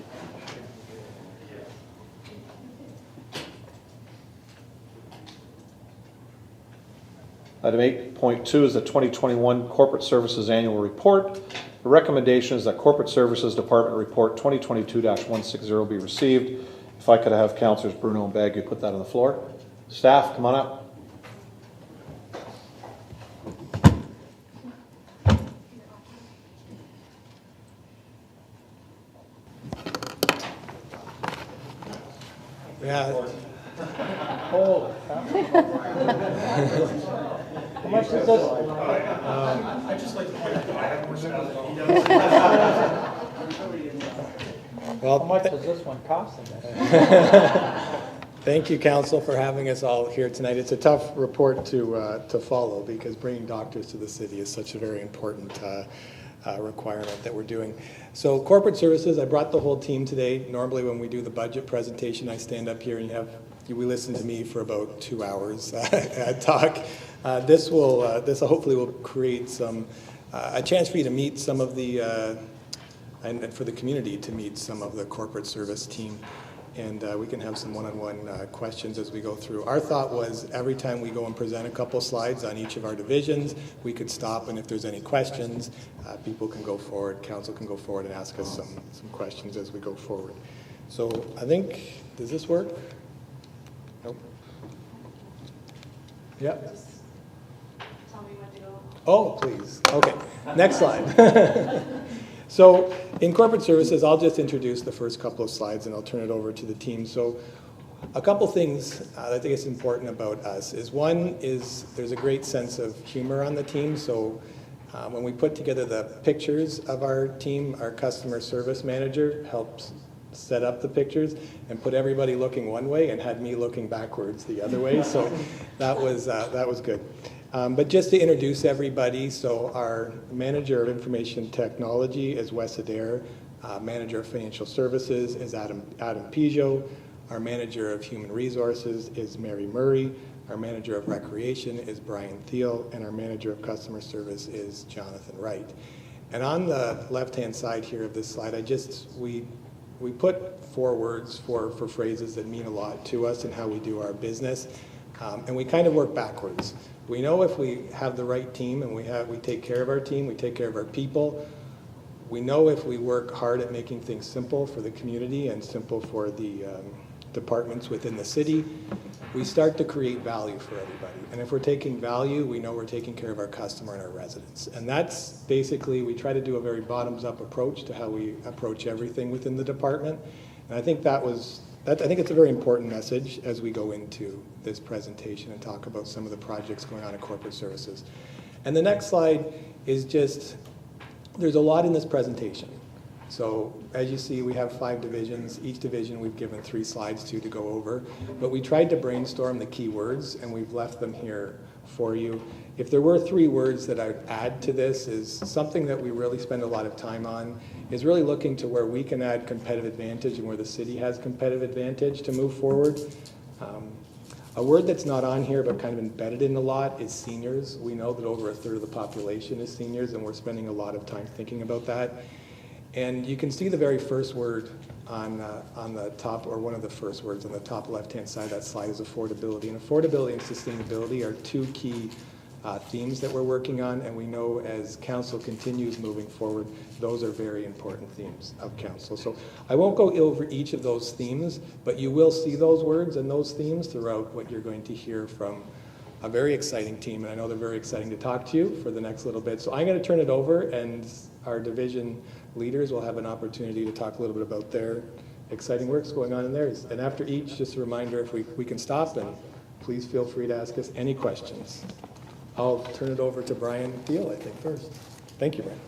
Item 8.2 is the 2021 Corporate Services Annual Report. The recommendation is that Corporate Services Department Report 2022-160 be received. If I could have councilors Bruno and Bagu put that on the floor. Staff, come on up. Yeah. How much is this? I'd just like to point out that I haven't Well, How much does this one cost? Thank you, council, for having us all here tonight. It's a tough report to follow because bringing doctors to the city is such a very important requirement that we're doing. So corporate services, I brought the whole team today. Normally when we do the budget presentation, I stand up here and we listen to me for about 2 hours talk. This hopefully will create a chance for you to meet some of the, and for the community to meet some of the corporate service team. And we can have some one-on-one questions as we go through. Our thought was every time we go and present a couple slides on each of our divisions, we could stop, and if there's any questions, people can go forward, council can go forward and ask us some questions as we go forward. So I think, does this work? Nope. Yep. Tell me when to go. Oh, please. Okay, next slide. So in corporate services, I'll just introduce the first couple of slides and I'll turn it over to the team. So a couple things that I think is important about us is one is there's a great sense of humor on the team. So when we put together the pictures of our team, our customer service manager helps set up the pictures and put everybody looking one way and had me looking backwards the other way. So that was good. But just to introduce everybody, so our Manager of Information Technology is Wes Adair, Manager of Financial Services is Adam Peugeot, our Manager of Human Resources is Mary Murray, our Manager of Recreation is Brian Thiel, and our Manager of Customer Service is Jonathan Wright. And on the left-hand side here of this slide, we put 4 words for phrases that mean a lot to us and how we do our business, and we kind of work backwards. We know if we have the right team and we take care of our team, we take care of our people. We know if we work hard at making things simple for the community and simple for the departments within the city, we start to create value for everybody. And if we're taking value, we know we're taking care of our customer and our residents. And that's basically, we try to do a very bottoms-up approach to how we approach everything within the department. And I think I think it's a very important message as we go into this presentation and talk about some of the projects going on in corporate services. And the next slide is just, there's a lot in this presentation. So as you see, we have 5 divisions. Each division we've given 3 slides to go over. But we tried to brainstorm the key words and we've left them here for you. If there were 3 words that I'd add to this, is something that we really spend a lot of time on, is really looking to where we can add competitive advantage and where the city has competitive advantage to move forward. A word that's not on here but kind of embedded in a lot is seniors. We know that over 1/3 of the population is seniors and we're spending a lot of time thinking about that. And you can see the very first word on the top, or one of the first words on the top left-hand side of that slide is affordability. And affordability and sustainability are 2 key themes that we're working on, and we know as council continues moving forward, those are very important themes of council. So I won't go over each of those themes, but you will see those words and those themes throughout what you're going to hear from a very exciting team, and I know they're very exciting to talk to you for the next little bit. So I'm going to turn it over, and our division leaders will have an opportunity to talk a little bit about their exciting works going on in theirs. And after each, just a reminder, if we can stop, and please feel free to ask us any questions. I'll turn it over to Brian Thiel, I think, first. Thank you, Brian.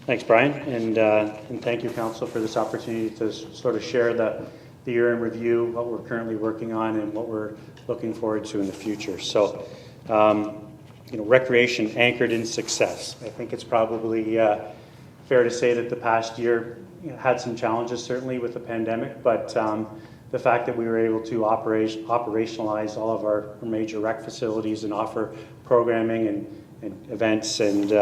Thanks, Brian, and thank you, Council, for this opportunity to sort of share the year in review, what we're currently working on, and what we're looking forward to in the future. So, recreation anchored in success. I think it's probably fair to say that the past year had some challenges, certainly with the pandemic, but the fact that we were able to operationalize all of our major rec facilities and offer programming and events and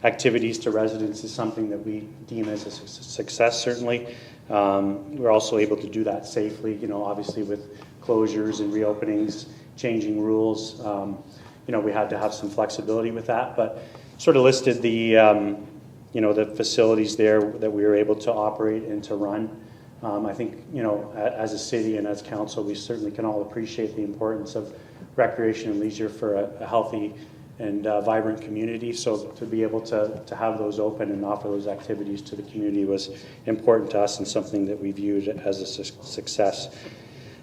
activities to residents is something that we deem as a success, certainly. We're also able to do that safely, obviously with closures and reopenings, changing rules. We had to have some flexibility with that, but sort of listed the facilities there that we were able to operate and to run. I think, as a city and as council, we certainly can all appreciate the importance of recreation and leisure for a healthy and vibrant community. So to be able to have those open and offer those activities to the community was important to us and something that we viewed as a success.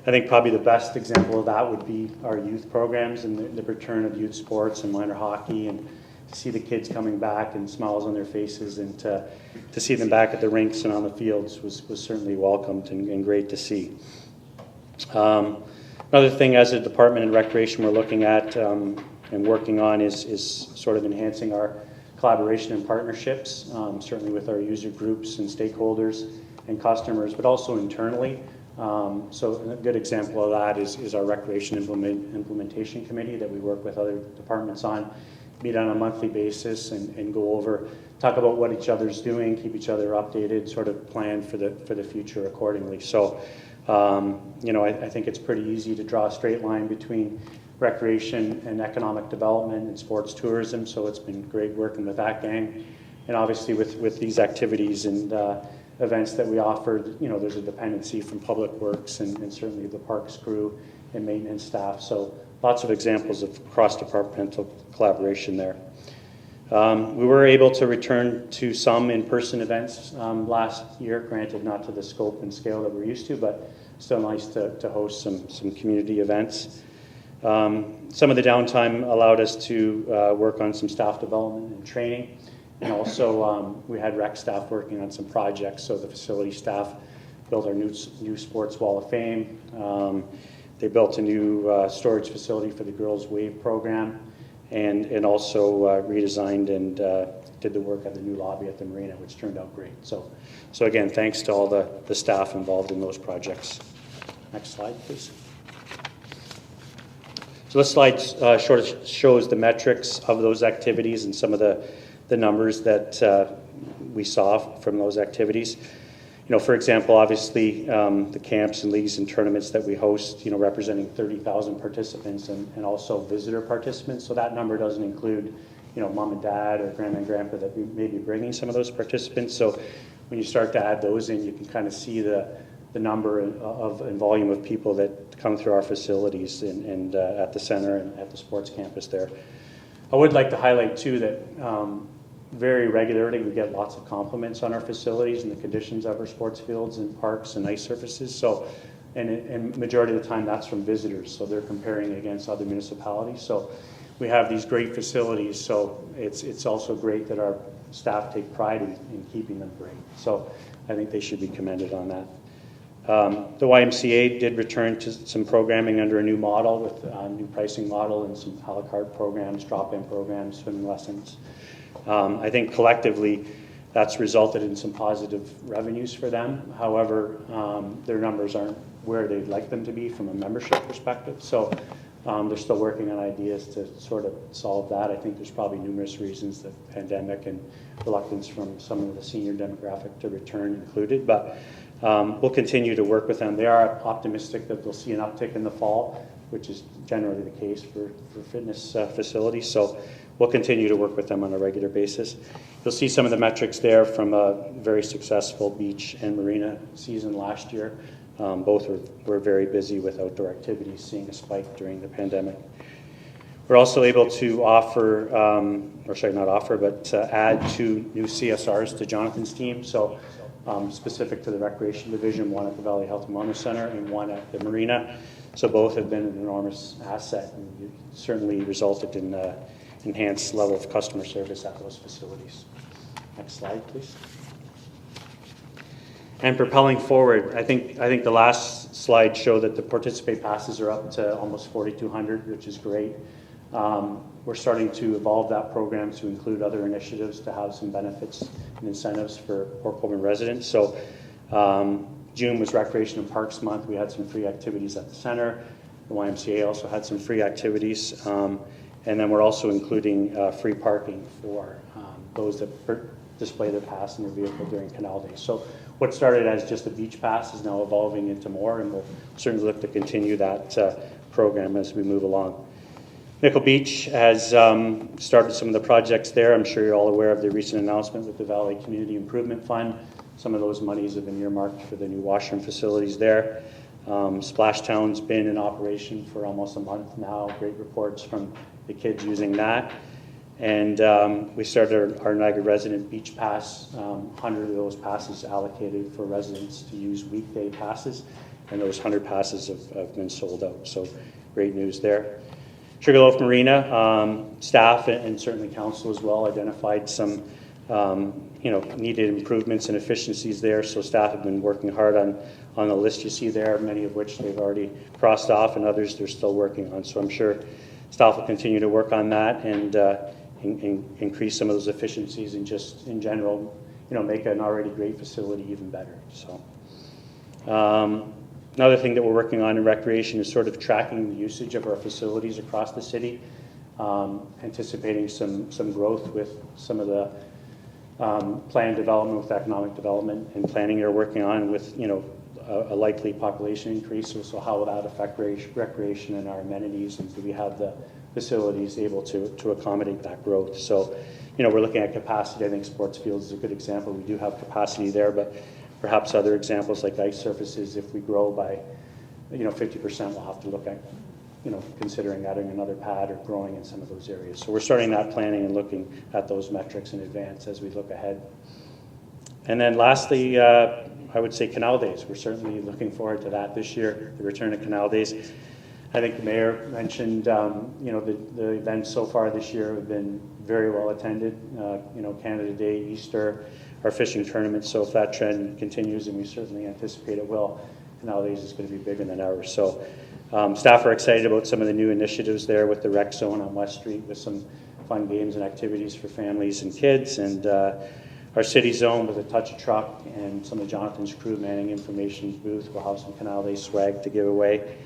I think probably the best example of that would be our youth programs and the return of youth sports and minor hockey, and to see the kids coming back and smiles on their faces, and to see them back at the rinks and on the fields was certainly welcomed and great to see. Another thing as a department in recreation we're looking at and working on is sort of enhancing our collaboration and partnerships, certainly with our user groups and stakeholders and customers, but also internally. So a good example of that is our Recreation Implementation Committee that we work with other departments on, meet on a monthly basis and go over, talk about what each other's doing, keep each other updated, sort of plan for the future accordingly. So, I think it's pretty easy to draw a straight line between recreation and economic development and sports tourism, so it's been great working with that gang. And obviously with these activities and events that we offered, there's a dependency from Public Works and certainly the parks crew and maintenance staff. So lots of examples of cross-departmental collaboration there. We were able to return to some in-person events last year, granted not to the scope and scale that we're used to, but still nice to host some community events. Some of the downtime allowed us to work on some staff development and training. And also, we had rec staff working on some projects. So the facility staff built our new sports wall of fame. They built a new storage facility for the Girls Wave program, and also redesigned and did the work at the new lobby at the marina, which turned out great. So again, thanks to all the staff involved in those projects. Next slide, please. So this slide sort of shows the metrics of those activities and some of the numbers that we saw from those activities. For example, obviously, the camps and leagues and tournaments that we host, representing 30,000 participants and also visitor participants. So that number doesn't include, mom and dad or grandma and grandpa that may be bringing some of those participants. So when you start to add those in, you can kind of see the number and volume of people that come through our facilities and at the center and at the sports campus there. I would like to highlight, too, that very regularly we get lots of compliments on our facilities and the conditions of our sports fields and parks and ice surfaces. So, and majority of the time that's from visitors, so they're comparing against other municipalities. So we have these great facilities, so it's also great that our staff take pride in keeping them great. So I think they should be commended on that. The YMCA did return to some programming under a new model with a new pricing model and some a la carte programs, drop-in programs, swimming lessons. I think collectively that's resulted in some positive revenues for them. However, their numbers aren't where they'd like them to be from a membership perspective. So they're still working on ideas to sort of solve that. I think there's probably numerous reasons, the pandemic and reluctance from some of the senior demographic to return included. But we'll continue to work with them. They are optimistic that they'll see an uptick in the fall, which is generally the case for fitness facilities. So we'll continue to work with them on a regular basis. You'll see some of the metrics there from a very successful beach and marina season last year. Both were very busy with outdoor activities, seeing a spike during the pandemic. We're also able to offer, add 2 new CSRs to Jonathan's team. So specific to the Recreation Division, one at the Valley Health and Wellness Center and one at the marina. So both have been an enormous asset and certainly resulted in enhanced level of customer service at those facilities. Next slide, please. And propelling forward, I think the last slide showed that the Participate passes are up to almost 4,200, which is great. We're starting to evolve that program to include other initiatives to have some benefits and incentives for Port Colborne residents. So June was Recreation and Parks Month. We had some free activities at the center. The YMCA also had some free activities. And then we're also including free parking for those that display their pass in their vehicle during Canal Day. So what started as just a beach pass is now evolving into more, and we'll certainly look to continue that program as we move along. Nickel Beach has started some of the projects there. I'm sure you're all aware of the recent announcement with the Valley Community Improvement Fund. Some of those monies have been earmarked for the new washroom facilities there. Splash Town's been in operation for almost a month now. Great reports from the kids using that. And we started our Niagara Resident Beach Pass. 100 of those passes allocated for residents to use weekday passes, and those 100 passes have been sold out. So great news there. Sugarloaf Marina, staff and certainly council as well identified some needed improvements and efficiencies there. So staff have been working hard on the list you see there, many of which they've already crossed off, and others they're still working on. So I'm sure staff will continue to work on that and increase some of those efficiencies and just in general, make an already great facility even better. So another thing that we're working on in recreation is sort of tracking the usage of our facilities across the city, anticipating some growth with some of the planned development with economic development and planning you're working on with, a likely population increase. So how will that affect recreation and our amenities, and do we have the facilities able to accommodate that growth? So, we're looking at capacity. I think sports fields is a good example. We do have capacity there, but perhaps other examples like ice surfaces, if we grow by, 50%, we'll have to look at, considering adding another pad or growing in some of those areas. So we're starting that planning and looking at those metrics in advance as we look ahead. And then lastly, I would say Canal Days. We're certainly looking forward to that this year, the return of Canal Days. I think the mayor mentioned, the events so far this year have been very well attended. Canada Day, Easter, our fishing tournaments. So if that trend continues, and we certainly anticipate it will, Canal Days is going to be bigger than ever. So staff are excited about some of the new initiatives there with the rec zone on West Street with some fun games and activities for families and kids, and our city zone with a touch truck and some of Jonathan's crew manning information booth. We'll have some Canal Day swag to give away.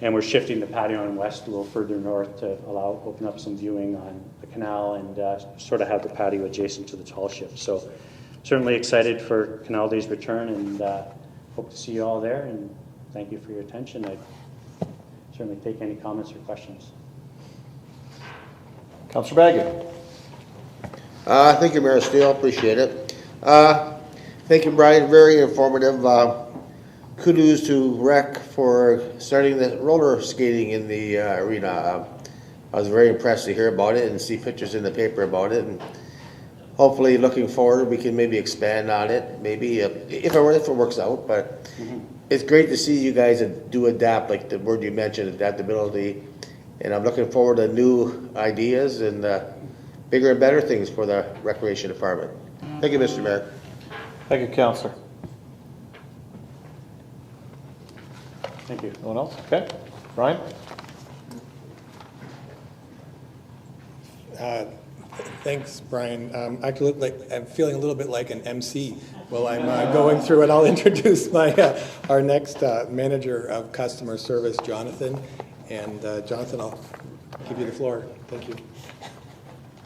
And we're shifting the patio on West a little further north to open up some viewing on the canal and sort of have the patio adjacent to the tall ship. So certainly excited for Canal Day's return, and hope to see you all there, and thank you for your attention. I'd certainly take any comments or questions. Councillor Baggett. Thank you, Mayor Steele. Appreciate it. Thank you, Brian. Very informative. Kudos to Rec for starting the roller skating in the arena. I was very impressed to hear about it and see pictures in the paper about it. And hopefully, looking forward, we can maybe expand on it. Maybe if it works out. But it's great to see you guys do adapt, like the word you mentioned, adaptability. And I'm looking forward to new ideas and bigger and better things for the Recreation Department. Thank you, Mr. Mayor. Thank you, Councillor. Thank you. No one else? Okay. Brian? Thanks, Brian. Actually, I'm feeling a little bit like an MC while I'm going through it. I'll introduce our next manager of customer service, Jonathan. And Jonathan, I'll give you the floor. Thank you.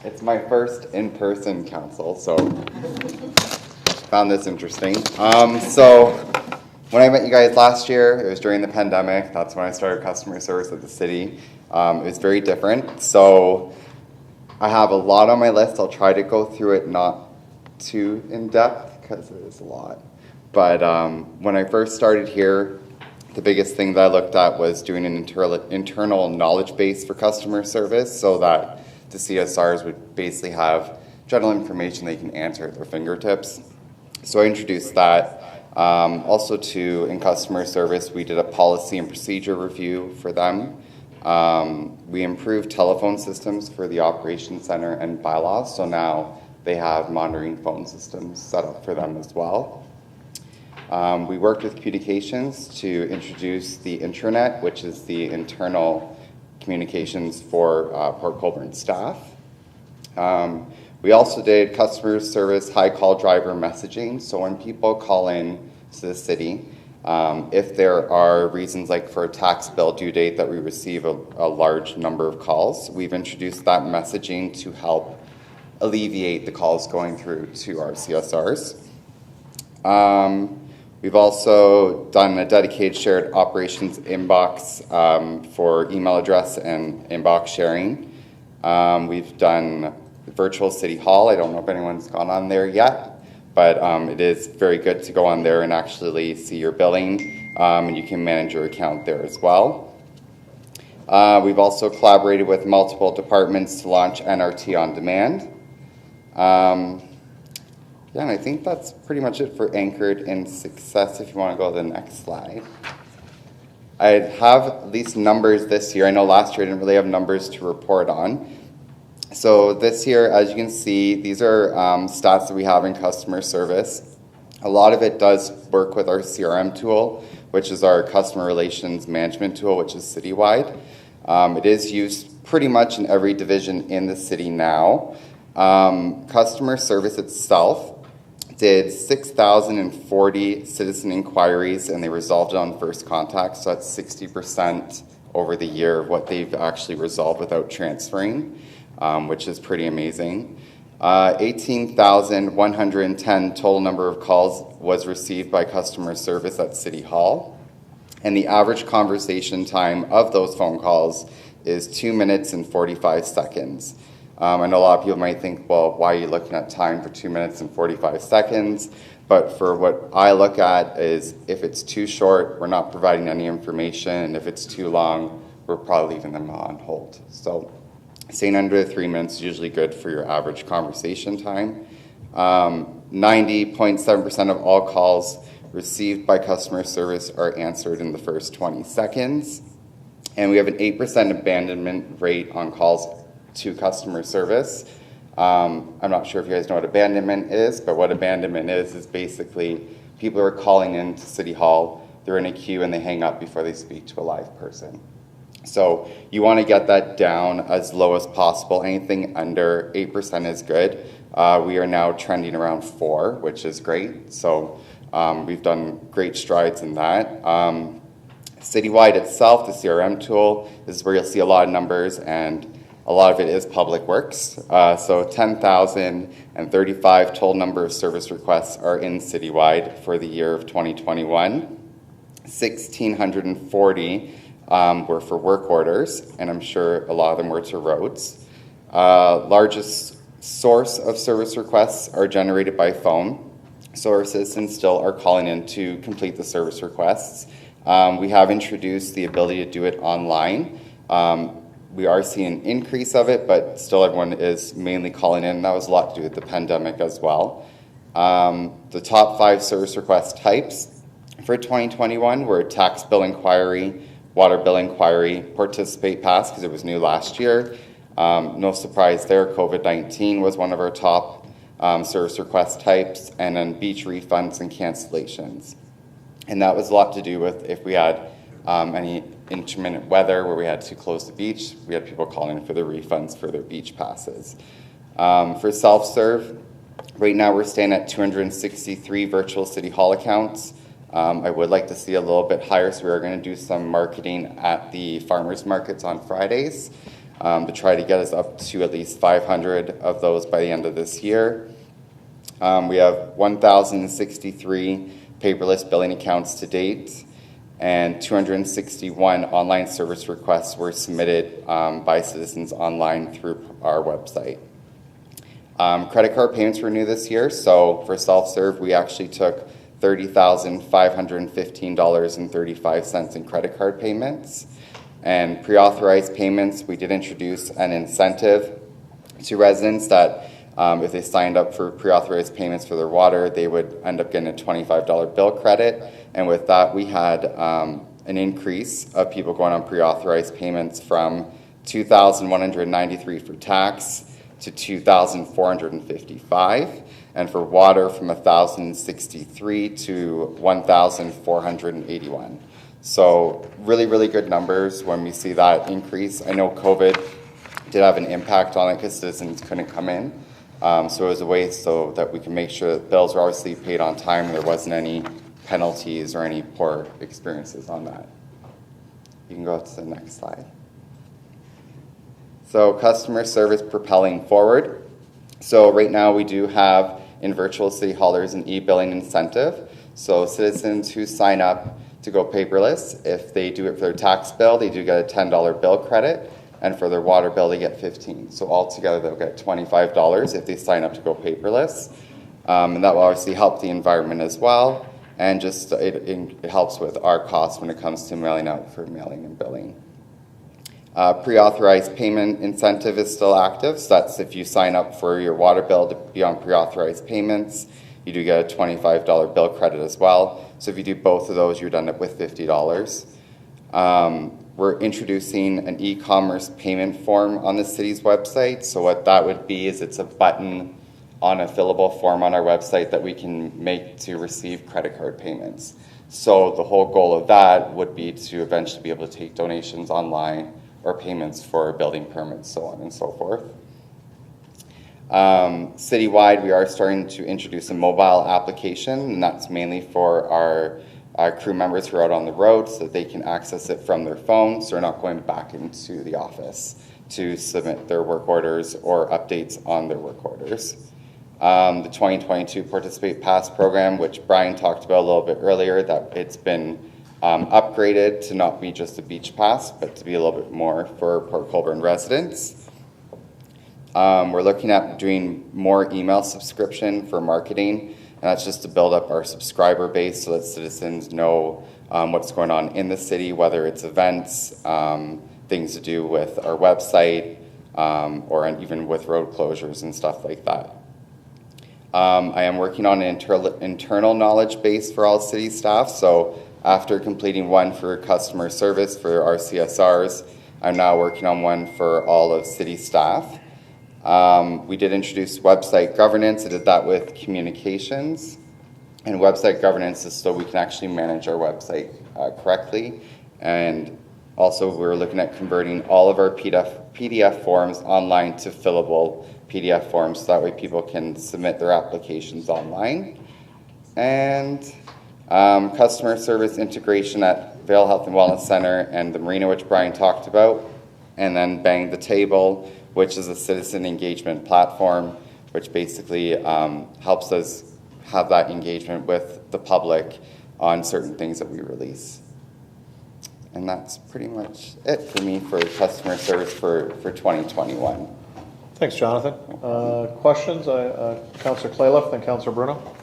It's my first in-person council, so found this interesting. So when I met you guys last year, it was during the pandemic. That's when I started customer service at the city. It was very different. So I have a lot on my list. I'll try to go through it not too in-depth because it is a lot. But when I first started here, the biggest thing that I looked at was doing an internal knowledge base for customer service so that the CSRs would basically have general information they can answer at their fingertips. So I introduced that. Also in customer service, we did a policy and procedure review for them. We improved telephone systems for the operations center and bylaws, so now they have monitoring phone systems set up for them as well. We worked with communications to introduce the intranet, which is the internal communications for Port Colborne staff. We also did customer service high call driver messaging, so when people call in to the city, if there are reasons like for a tax bill due date that we receive a large number of calls, we've introduced that messaging to help alleviate the calls going through to our CSRs. We've also done a dedicated shared operations inbox for email address and inbox sharing. We've done virtual City Hall. I don't know if anyone's gone on there yet, but it is very good to go on there and actually see your billing, and you can manage your account there as well. We've also collaborated with multiple departments to launch NRT on demand. Yeah, and I think that's pretty much it for Anchored in Success. If you want to go to the next slide. I have at least numbers this year. I know last year I didn't really have numbers to report on. So this year, as you can see, these are stats that we have in customer service. A lot of it does work with our CRM tool, which is our customer relations management tool, which is citywide. It is used pretty much in every division in the city now. Customer service itself did 6,040 citizen inquiries, and they resolved it on first contact, so that's 60% over the year of what they've actually resolved without transferring, which is pretty amazing. 18,110 total number of calls was received by customer service at City Hall, and the average conversation time of those phone calls is 2 minutes and 45 seconds. I know a lot of people might think, well, why are you looking at time for 2 minutes and 45 seconds? But for what I look at is if it's too short, we're not providing any information. And if it's too long, we're probably leaving them on hold. So staying under 3 minutes is usually good for your average conversation time. 90.7% of all calls received by customer service are answered in the first 20 seconds. And we have an 8% abandonment rate on calls to customer service. I'm not sure if you guys know what abandonment is, but what abandonment is basically people are calling into City Hall, they're in a queue and they hang up before they speak to a live person. So you want to get that down as low as possible. Anything under 8% is good. We are now trending around 4, which is great. So we've done great strides in that. Citywide itself, the CRM tool, this is where you'll see a lot of numbers, and a lot of it is public works. So 10,035 total number of service requests are in citywide for the year of 2021. 1,640 were for work orders, and I'm sure a lot of them were to roads. Largest source of service requests are generated by phone. So our citizens still are calling in to complete the service requests. We have introduced the ability to do it online. We are seeing an increase of it, but still everyone is mainly calling in. That was a lot to do with the pandemic as well. The top 5 service request types for 2021 were tax bill inquiry, water bill inquiry, participate pass, because it was new last year. No surprise there, COVID-19 was one of our top service request types, and then beach refunds and cancellations. And that was a lot to do with if we had any intermittent weather where we had to close the beach, we had people calling in for their refunds for their beach passes. For self-serve, right now we're staying at 263 virtual City Hall accounts. I would like to see a little bit higher, so we're going to do some marketing at the farmers markets on Fridays to try to get us up to at least 500 of those by the end of this year. We have 1,063 paperless billing accounts to date, and 261 online service requests were submitted by citizens online through our website. Credit card payments were new this year, so for self-serve, we actually took $30,515.35 in credit card payments. And pre-authorized payments, we did introduce an incentive to residents that if they signed up for pre-authorized payments for their water, they would end up getting a $25 bill credit. And with that, we had an increase of people going on pre-authorized payments from 2,193 for tax to 2,455, and for water from 1,063 to 1,481. So really, really good numbers when we see that increase. I know COVID did have an impact on it because citizens couldn't come in. So it was a way so that we can make sure that bills were obviously paid on time and there wasn't any penalties or any poor experiences on that. You can go to the next slide. So customer service propelling forward. So right now we do have in virtual City Hall there's an e-billing incentive. So citizens who sign up to go paperless, if they do it for their tax bill, they do get a $10 bill credit, and for their water bill, they get $15. So altogether, they'll get $25 if they sign up to go paperless. And that will obviously help the environment as well, and just it helps with our costs when it comes to mailing out for mailing and billing. Pre-authorized payment incentive is still active, so that's if you sign up for your water bill to be on pre-authorized payments, you do get a $25 bill credit as well. So if you do both of those, you're done with $50. We're introducing an e-commerce payment form on the city's website. So what that would be is it's a button on a fillable form on our website that we can make to receive credit card payments. So the whole goal of that would be to eventually be able to take donations online or payments for building permits, so on and so forth. Citywide, we are starting to introduce a mobile application, and that's mainly for our crew members who are out on the road so that they can access it from their phone, so they're not going back into the office to submit their work orders or updates on their work orders. The 2022 Participate Pass program, which Brian talked about a little bit earlier, that it's been upgraded to not be just a beach pass, but to be a little bit more for Port Colborne residents. We're looking at doing more email subscription for marketing, and that's just to build up our subscriber base so that citizens know what's going on in the city, whether it's events, things to do with our website, or even with road closures and stuff like that. I am working on an internal knowledge base for all city staff, so after completing one for customer service for our CSRs, I'm now working on one for all of city staff. We did introduce website governance. I did that with communications. And website governance is so we can actually manage our website correctly. And also we're looking at converting all of our PDF forms online to fillable PDF forms, so that way people can submit their applications online. And customer service integration at Vail Health and Wellness Center and the Marina, which Brian talked about. And then Bang the Table, which is a citizen engagement platform, which basically helps us have that engagement with the public on certain things that we release. And that's pretty much it for me for customer service for 2021. Thanks, Jonathan. Questions? Councillor Clayliff, then Councillor Bruno.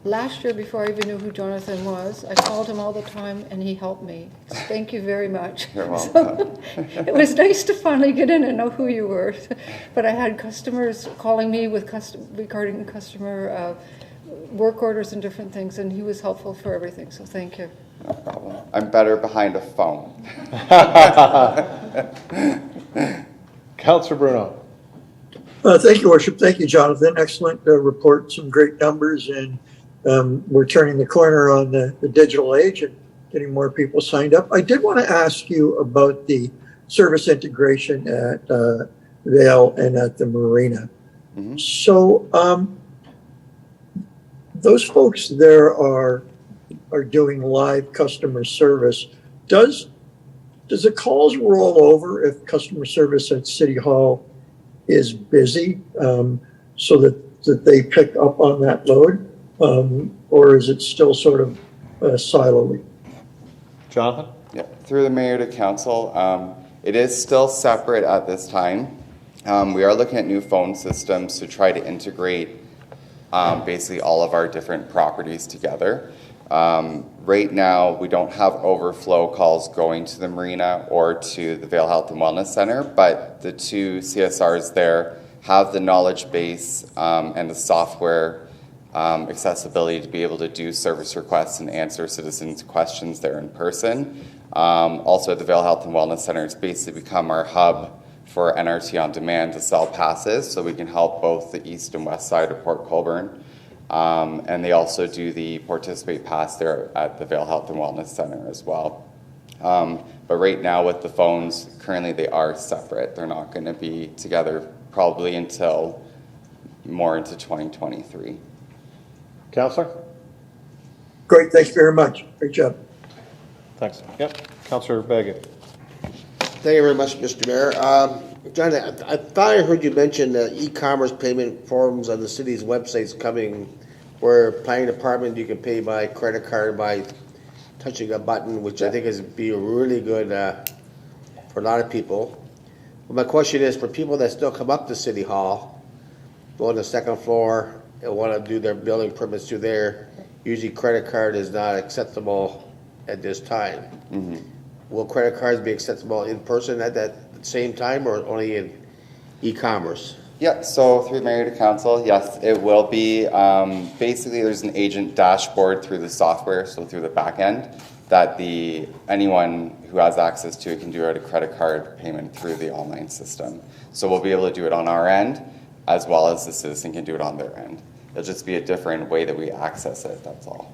Last year, before I even knew who Jonathan was, I called him all the time and he helped me. Thank you very much. You're welcome. It was nice to finally get in and know who you were. But I had customers calling me with regarding customer work orders and different things, and he was helpful for everything, so thank you. No problem. I'm better behind a phone. Councillor Bruno. Thank you, Worship. Thank you, Jonathan. Excellent report, some great numbers, and we're turning the corner on the digital age and getting more people signed up. I did want to ask you about the service integration at Vail and at the Marina. Mm-hmm. So those folks there are doing live customer service. Does the calls roll over if customer service at City Hall is busy, so that they pick up on that load, or is it still sort of siloed? Jonathan? Yeah, through the mayor to council, it is still separate at this time. We are looking at new phone systems to try to integrate basically all of our different properties together. Right now, we don't have overflow calls going to the Marina or to the Vail Health and Wellness Center, but the two CSRs there have the knowledge base and the software accessibility to be able to do service requests and answer citizens' questions there in person. Also, at the Vail Health and Wellness Center, it's basically become our hub for NRT on demand to sell passes, so we can help both the east and west side of Port Colborne. And they also do the Participate Pass there at the Vail Health and Wellness Center as well. But right now with the phones, currently they are separate. They're not going to be together probably until more into 2023. Councillor? Great, thank you very much. Great job. Thanks. Yep. Councillor Baggett. Thank you very much, Mr. Mayor. John, I thought I heard you mention e-commerce payment forms on the city's websites coming, where planning department, you can pay by credit card by touching a button, which I think is be really good for a lot of people. But my question is, for people that still come up to City Hall, go on the second floor, and want to do their building permits through there, usually credit card is not acceptable at this time. Mm-hmm. Will credit cards be acceptable in person at that same time, or only in e-commerce? Yeah, so through mayor to council, yes, it will be. Basically, there's an agent dashboard through the software, so through the back end, that anyone who has access to it can do a credit card payment through the online system. So we'll be able to do it on our end, as well as the citizen can do it on their end. It'll just be a different way that we access it, that's all.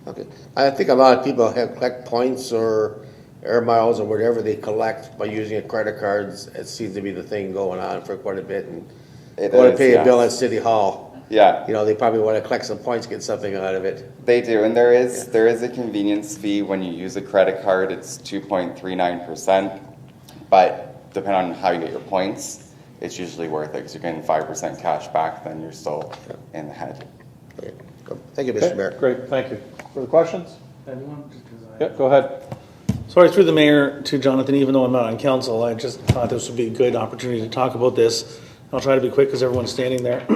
Okay. I think a lot of people collect points or air miles or whatever they collect by using a credit card. It seems to be the thing going on for quite a bit. And going to pay a bill at City Hall. Yeah. They probably want to collect some points, get something out of it. They do, and there is a convenience fee when you use a credit card. It's 2.39%, but depending on how you get your points, it's usually worth it because you're getting 5% cash back, then you're still in the head. Okay. Thank you, Mr. Mayor. Great, thank you. Further questions? Yep, go ahead. Sorry, through the mayor to Jonathan, even though I'm not on council, I just thought this would be a good opportunity to talk about this. I'll try to be quick because everyone's standing there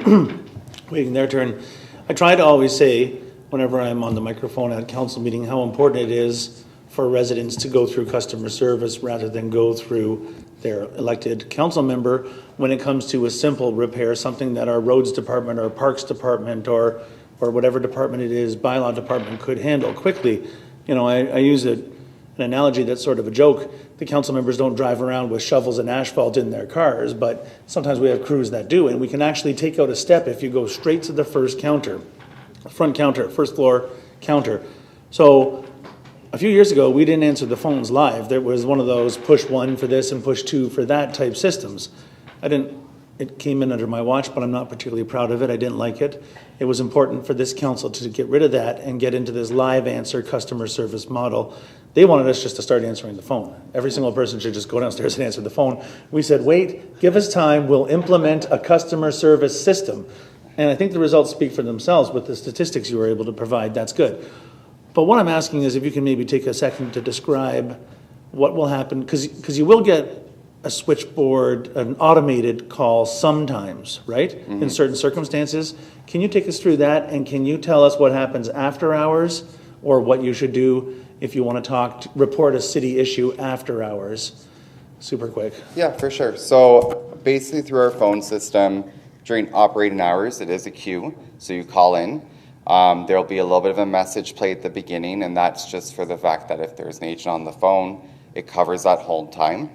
waiting their turn. I try to always say, whenever I'm on the microphone at a council meeting, how important it is for residents to go through customer service rather than go through their elected council member when it comes to a simple repair, something that our roads department or parks department or whatever department it is, bylaw department could handle quickly. I use an analogy that's sort of a joke. The council members don't drive around with shovels and asphalt in their cars, but sometimes we have crews that do, and we can actually take out a step if you go straight to the front counter, first floor counter. So a few years ago, we didn't answer the phones live. There was one of those push 1 for this and push 2 for that type systems. It came in under my watch, but I'm not particularly proud of it. I didn't like it. It was important for this council to get rid of that and get into this live answer customer service model. They wanted us just to start answering the phone. Every single person should just go downstairs and answer the phone. We said, wait, give us time. We'll implement a customer service system. And I think the results speak for themselves with the statistics you were able to provide. That's good. But what I'm asking is if you can maybe take a second to describe what will happen, because you will get a switchboard, an automated call sometimes, right? Mm-hmm. In certain circumstances. Can you take us through that, and can you tell us what happens after hours, or what you should do if you want to report a city issue after hours? Super quick. Yeah, for sure. So basically through our phone system, during operating hours, it is a queue, so you call in. There'll be a little bit of a message played at the beginning, and that's just for the fact that if there's an agent on the phone, it covers that hold time.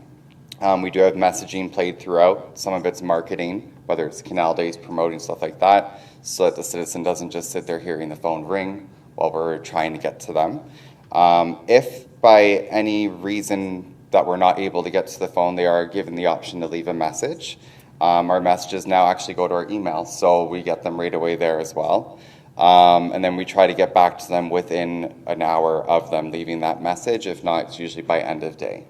We do have messaging played throughout. Some of it's marketing, whether it's Canal Days, promoting stuff like that, so that the citizen doesn't just sit there hearing the phone ring while we're trying to get to them. If by any reason that we're not able to get to the phone, they are given the option to leave a message. Our messages now actually go to our email, so we get them right away there as well. And then we try to get back to them within an hour of them leaving that message. If not, it's usually by end of day.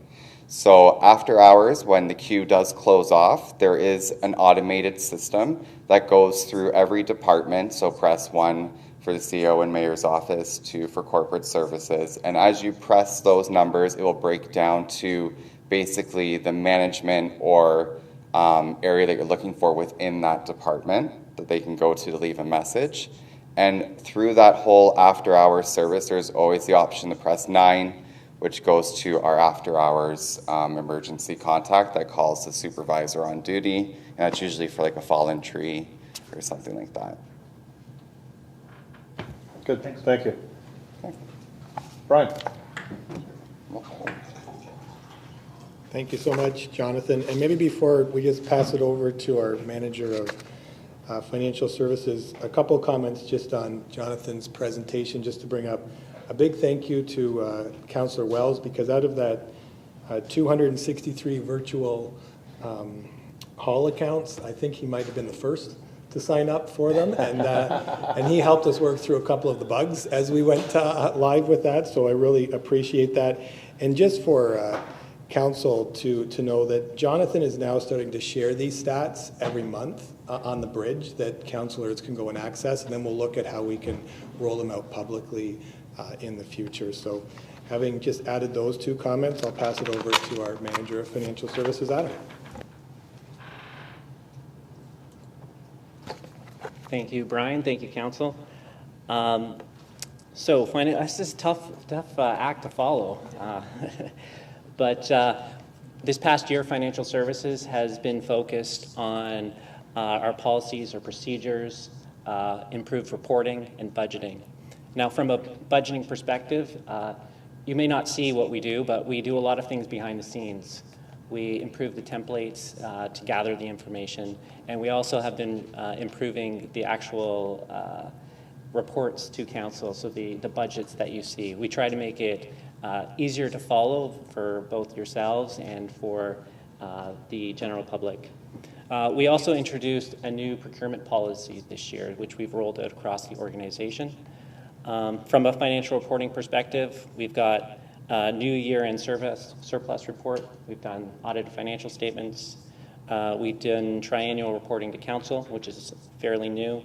So after hours, when the queue does close off, there is an automated system that goes through every department. So press 1 for the CEO and mayor's office, 2 for corporate services. And as you press those numbers, it will break down to basically the management or area that you're looking for within that department that they can go to leave a message. And through that whole after-hours service, there's always the option to press 9, which goes to our after-hours emergency contact that calls the supervisor on duty, and that's usually for like a fallen tree or something like that. Good, thank you. Brian. Thank you so much, Jonathan. And maybe before we just pass it over to our manager of financial services, a couple of comments just on Jonathan's presentation, just to bring up a big thank you to Councillor Wells, because out of that 263 virtual hall accounts, I think he might have been the first to sign up for them, and he helped us work through a couple of the bugs as we went live with that, so I really appreciate that. And just for council to know that Jonathan is now starting to share these stats every month on the bridge that councillors can go and access, and then we'll look at how we can roll them out publicly in the future. So having just added those two comments, I'll pass it over to our Manager of Financial Services, Adam. Thank you, Brian. Thank you, Council. This is a tough act to follow. But this past year, financial services has been focused on our policies, our procedures, improved reporting, and budgeting. Now, from a budgeting perspective, you may not see what we do, but we do a lot of things behind the scenes. We improve the templates to gather the information, and we also have been improving the actual reports to council, so the budgets that you see. We try to make it easier to follow for both yourselves and for the general public. We also introduced a new procurement policy this year, which we've rolled out across the organization. From a financial reporting perspective, we've got a new year-end surplus report. We've done audited financial statements. We've done triennial reporting to council, which is fairly new.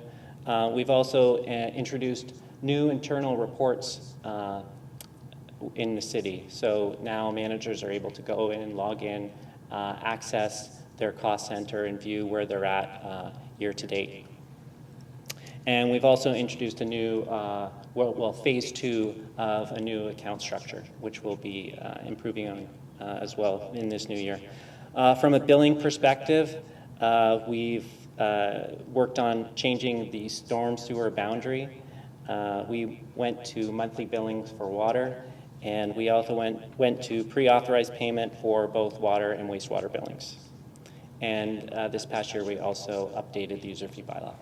We've also introduced new internal reports in the city. So now managers are able to go in, log in, access their cost center and view where they're at year to date. And we've also introduced a new, phase 2 of a new account structure, which we'll be improving on as well in this new year. From a billing perspective, we've worked on changing the storm sewer boundary. We went to monthly billings for water, and we also went to pre-authorized payment for both water and wastewater billings. And this past year, we also updated the user fee bylaw.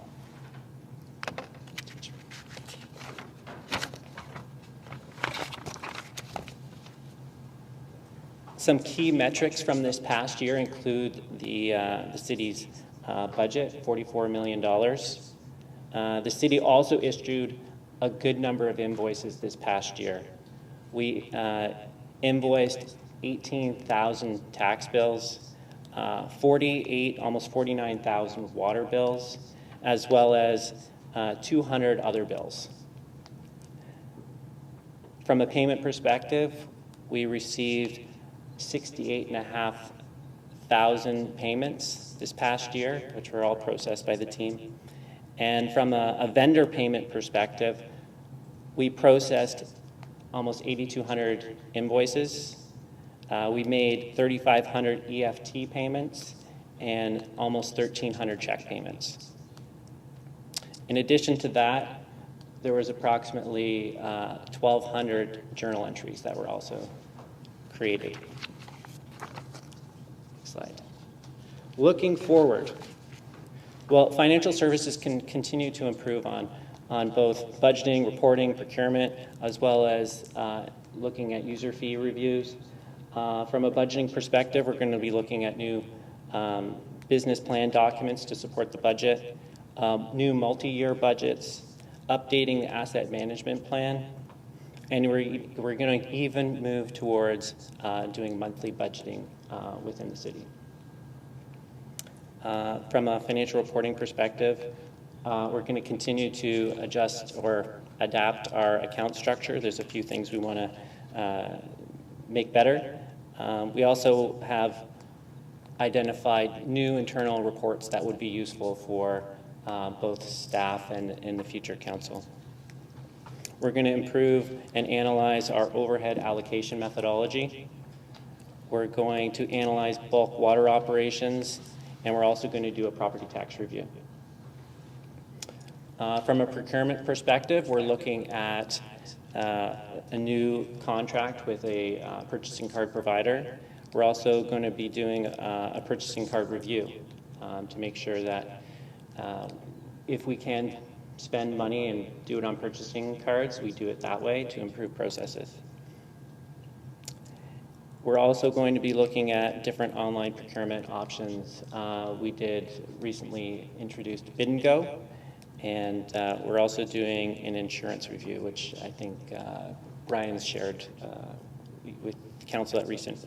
Some key metrics from this past year include the city's budget, $44 million. The city also issued a good number of invoices this past year. We invoiced 18,000 tax bills, 48, almost 49,000 water bills, as well as 200 other bills. From a payment perspective, we received 68,500 payments this past year, which were all processed by the team. And from a vendor payment perspective, we processed almost 8,200 invoices. We made 3,500 EFT payments and almost 1,300 check payments. In addition to that, there was approximately 1,200 journal entries that were also created. Next slide. Looking forward, well, financial services can continue to improve on both budgeting, reporting, procurement, as well as looking at user fee reviews. From a budgeting perspective, we're going to be looking at new business plan documents to support the budget, new multi-year budgets, updating the asset management plan, and we're going to even move towards doing monthly budgeting within the city. From a financial reporting perspective, we're going to continue to adjust or adapt our account structure. There's a few things we want to make better. We also have identified new internal reports that would be useful for both staff and in the future council. We're going to improve and analyze our overhead allocation methodology. We're going to analyze bulk water operations, and we're also going to do a property tax review. From a procurement perspective, we're looking at a new contract with a purchasing card provider. We're also going to be doing a purchasing card review to make sure that if we can spend money and do it on purchasing cards, we do it that way to improve processes. We're also going to be looking at different online procurement options. We did recently introduced Bid and Go, and we're also doing an insurance review, which I think Ryan's shared with council at recent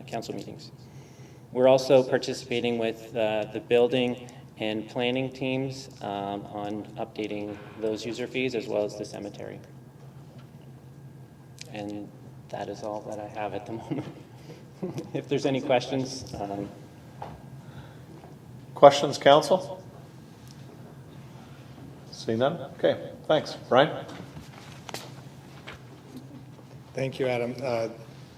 council meetings. We're also participating with the building and planning teams on updating those user fees as well as the cemetery. And that is all that I have at the moment. If there's any questions. Questions, council? See none? Okay, thanks. Brian? Thank you, Adam.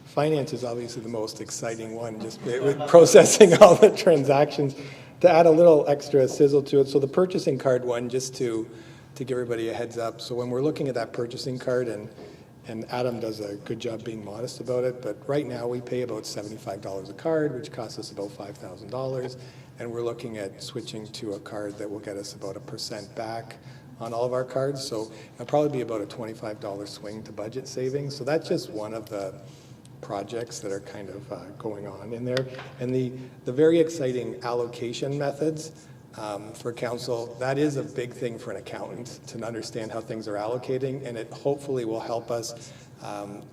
Finance is obviously the most exciting one, just with processing all the transactions. To add a little extra sizzle to it, so the purchasing card one, just to give everybody a heads up. So when we're looking at that purchasing card, and Adam does a good job being modest about it, but right now we pay about $75 a card, which costs us about $5,000, and we're looking at switching to a card that will get us about 1% back on all of our cards. So it'll probably be about a $25 swing to budget savings. So that's just one of the projects that are kind of going on in there. And the very exciting allocation methods for council, that is a big thing for an accountant to understand how things are allocating, and it hopefully will help us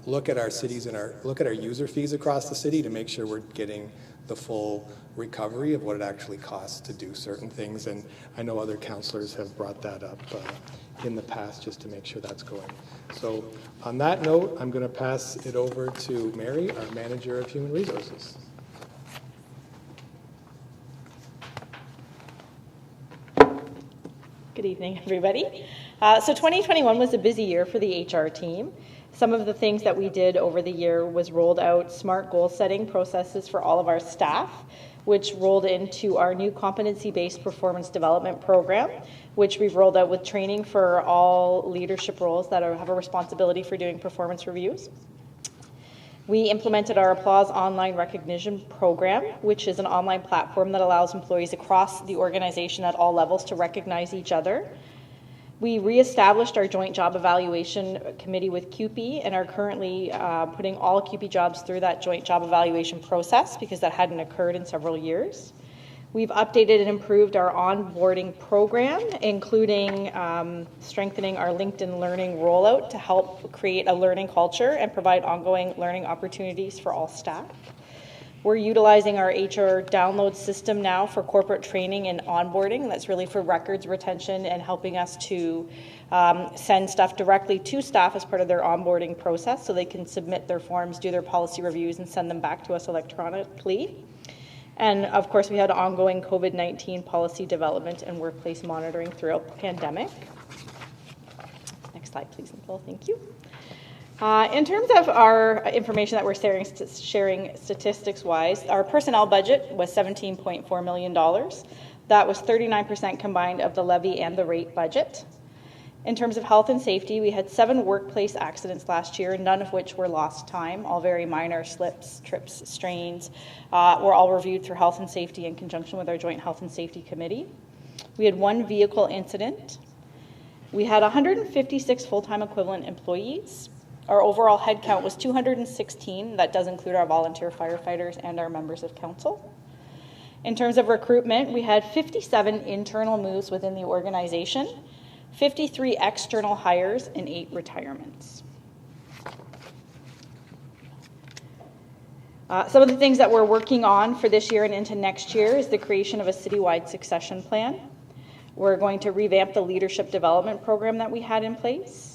look at our cities and look at our user fees across the city to make sure we're getting the full recovery of what it actually costs to do certain things. And I know other councillors have brought that up in the past just to make sure that's going. So on that note, I'm going to pass it over to Mary, our Manager of Human Resources. Good evening, everybody. So 2021 was a busy year for the HR team. Some of the things that we did over the year was rolled out smart goal setting processes for all of our staff, which rolled into our new competency-based performance development program, which we've rolled out with training for all leadership roles that have a responsibility for doing performance reviews. We implemented our Applause online recognition program, which is an online platform that allows employees across the organization at all levels to recognize each other. We reestablished our joint job evaluation committee with CUPE and are currently putting all CUPE jobs through that joint job evaluation process because that hadn't occurred in several years. We've updated and improved our onboarding program, including strengthening our LinkedIn Learning rollout to help create a learning culture and provide ongoing learning opportunities for all staff. We're utilizing our HR download system now for corporate training and onboarding. That's really for records retention and helping us to send stuff directly to staff as part of their onboarding process so they can submit their forms, do their policy reviews, and send them back to us electronically. And of course, we had ongoing COVID-19 policy development and workplace monitoring throughout the pandemic. Next slide, please, Nicole. Thank you. In terms of our information that we're sharing statistics-wise, our personnel budget was $17.4 million. That was 39% combined of the levy and the rate budget. In terms of health and safety, we had 7 workplace accidents last year, none of which were lost time, all very minor slips, trips, strains, were all reviewed through health and safety in conjunction with our joint health and safety committee. We had 1 vehicle incident. We had 156 full-time equivalent employees. Our overall headcount was 216. That does include our volunteer firefighters and our members of council. In terms of recruitment, we had 57 internal moves within the organization, 53 external hires, and 8 retirements. Some of the things that we're working on for this year and into next year is the creation of a citywide succession plan. We're going to revamp the leadership development program that we had in place.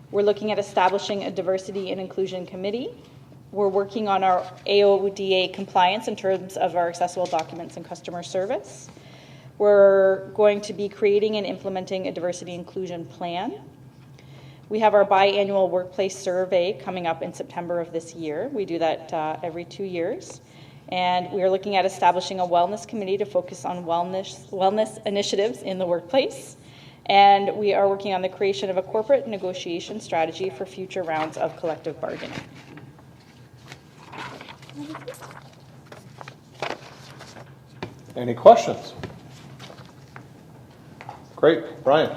We're looking at establishing a diversity and inclusion committee. We're working on our AODA compliance in terms of our accessible documents and customer service. We're going to be creating and implementing a diversity inclusion plan. We have our biannual workplace survey coming up in September of this year. We do that every 2 years. And we are looking at establishing a wellness committee to focus on wellness initiatives in the workplace. And we are working on the creation of a corporate negotiation strategy for future rounds of collective bargaining. Any questions? Great. Brian?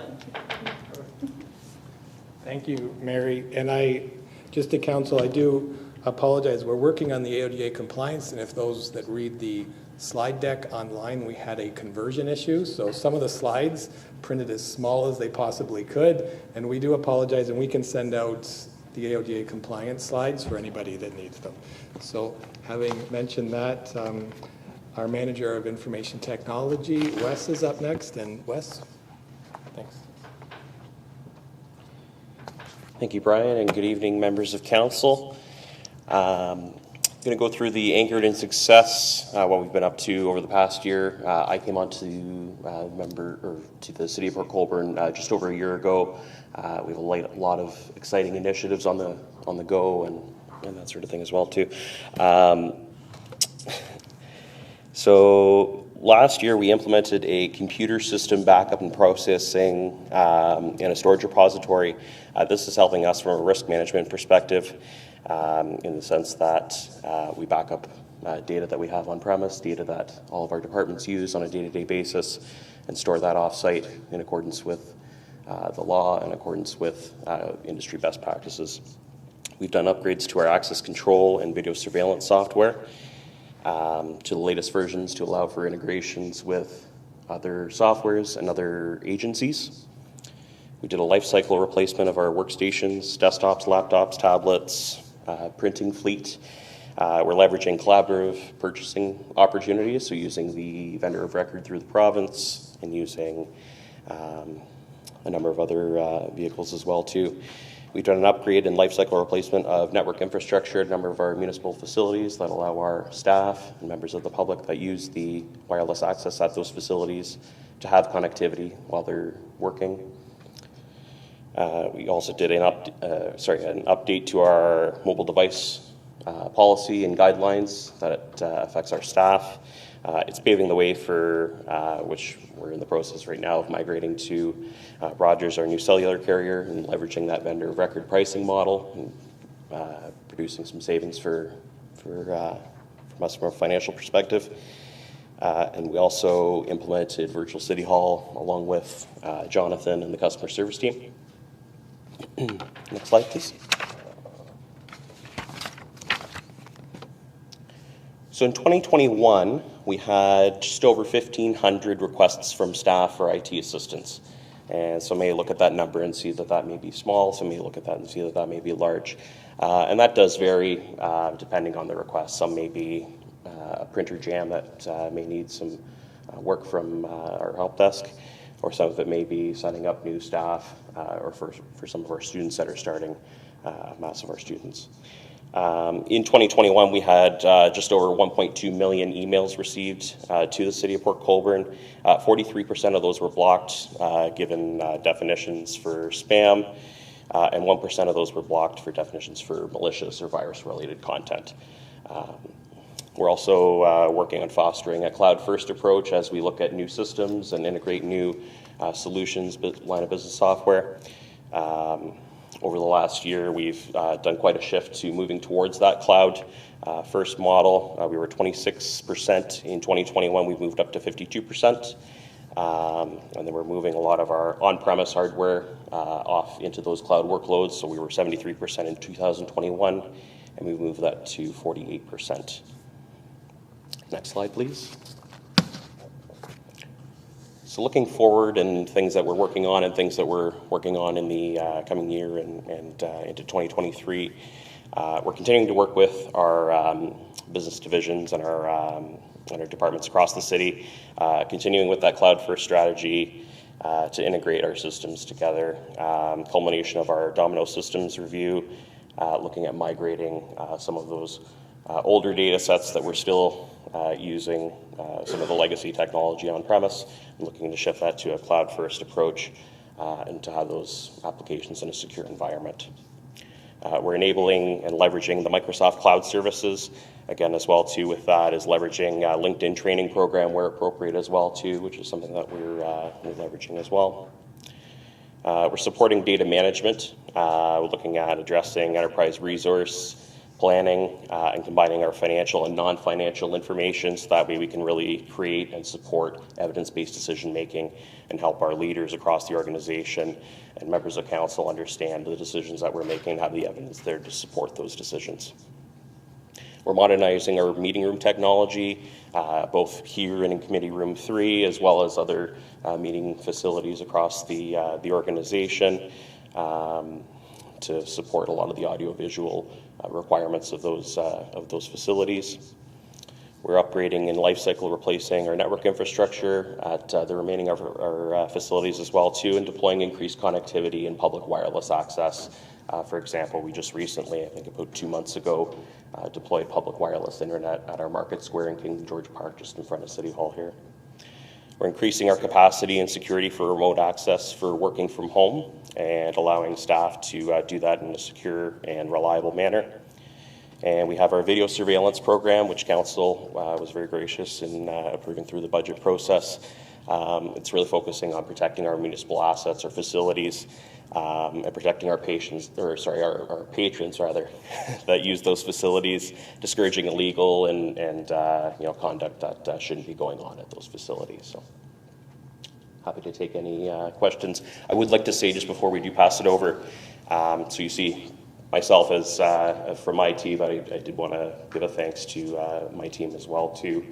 Thank you, Mary. And just to council, I do apologize. We're working on the AODA compliance, and if those that read the slide deck online, we had a conversion issue. So some of the slides printed as small as they possibly could, and we do apologize, and we can send out the AODA compliance slides for anybody that needs them. So having mentioned that, our Manager of Information Technology, Wes, is up next. And Wes, thanks. Thank you, Brian, and good evening, members of council. I'm going to go through the Anchored in Success, what we've been up to over the past year. I came on to the City of Port Colborne just over a year ago. We have a lot of exciting initiatives on the go and that sort of thing as well too. So last year we implemented a computer system backup and processing in a storage repository. This is helping us from a risk management perspective in the sense that we back up data that we have on premise, data that all of our departments use on a day-to-day basis, and store that off-site in accordance with the law, in accordance with industry best practices. We've done upgrades to our access control and video surveillance software to the latest versions to allow for integrations with other softwares and other agencies. We did a life cycle replacement of our workstations, desktops, laptops, tablets, printing fleet. We're leveraging collaborative purchasing opportunities, so using the vendor of record through the province and using a number of other vehicles as well too. We've done an upgrade and lifecycle replacement of network infrastructure at a number of our municipal facilities that allow our staff and members of the public that use the wireless access at those facilities to have connectivity while they're working. We also did an update to our mobile device policy and guidelines that affects our staff. It's paving the way for, which we're in the process right now of migrating to Rogers, our new cellular carrier, and leveraging that vendor of record pricing model and producing some savings from us from a financial perspective. And we also implemented Virtual City Hall along with Jonathan and the customer service team. Next slide, please. So in 2021, we had just over 1,500 requests from staff for IT assistance. And some may look at that number and see that that may be small. Some may look at that and see that that may be large. And that does vary depending on the request. Some may be a printer jam that may need some work from our help desk, or some of it may be setting up new staff, or for some of our students that are starting, mass of our students. In 2021, we had just over 1.2 million emails received to the City of Port Colborne. 43% of those were blocked, given definitions for spam, and 1% of those were blocked for definitions for malicious or virus-related content. We're also working on fostering a cloud-first approach as we look at new systems and integrate new solutions, line of business software. Over the last year, we've done quite a shift to moving towards that cloud first model. We were 26% in 2021. We've moved up to 52%. And then we're moving a lot of our on-premise hardware off into those cloud workloads. So we were 73% in 2021, and we moved that to 48%. Next slide, please. So looking forward and things that we're working on and things that we're working on in the coming year and into 2023, we're continuing to work with our business divisions and our departments across the city, continuing with that cloud-first strategy to integrate our systems together. Culmination of our Domino systems review, looking at migrating some of those older data sets that we're still using some of the legacy technology on premise, and looking to shift that to a cloud-first approach and to have those applications in a secure environment. We're enabling and leveraging the Microsoft Cloud Services. Again, as well too, with that is leveraging LinkedIn training program where appropriate as well too, which is something that we're leveraging as well. We're supporting data management. We're looking at addressing enterprise resource planning and combining our financial and non-financial information so that way we can really create and support evidence-based decision-making and help our leaders across the organization and members of council understand the decisions that we're making and have the evidence there to support those decisions. We're modernizing our meeting room technology, both here and in Committee Room 3, as well as other meeting facilities across the organization. to support a lot of the audiovisual requirements of those facilities. We're upgrading and life cycle replacing our network infrastructure at the remaining of our facilities as well too, and deploying increased connectivity and public wireless access. For example, we just recently, I think about 2 months ago, deployed public wireless internet at our Market Square in King George Park, just in front of City Hall here. We're increasing our capacity and security for remote access for working from home and allowing staff to do that in a secure and reliable manner. And we have our video surveillance program, which Council was very gracious in approving through the budget process. It's really focusing on protecting our municipal assets, our facilities, and protecting our patrons rather, that use those facilities, discouraging illegal and conduct that shouldn't be going on at those facilities. So happy to take any questions. I would like to say just before we do pass it over, so you see myself as from my team, but I did want to give a thanks to my team as well too.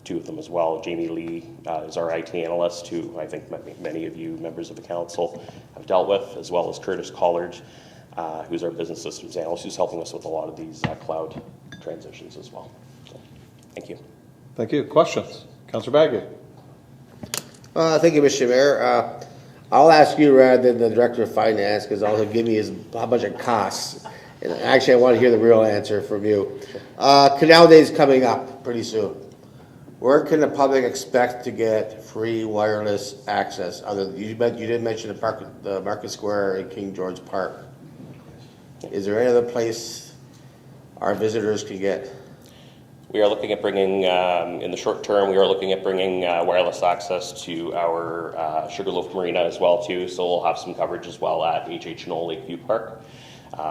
Two of them as well. Jamie Lee is our IT analyst, who I think many of you members of the council have dealt with, as well as Curtis Collard, who's our business systems analyst, who's helping us with a lot of these cloud transitions as well. So, thank you. Thank you. Questions? Councillor Bagley. Thank you, Mr. Mayor. I'll ask you rather than the Director of Finance, because all he'll give me is how much it costs. And actually, I want to hear the real answer from you. Canal Day is coming up pretty soon. Where can the public expect to get free wireless access? You did mention the Market Square in King George Park. Is there any other place our visitors can get? We are looking at bringing, in the short term, we are looking at bringing wireless access to our Sugarloaf Marina as well too. So we'll have some coverage as well at HH Knoll Lakeview Park.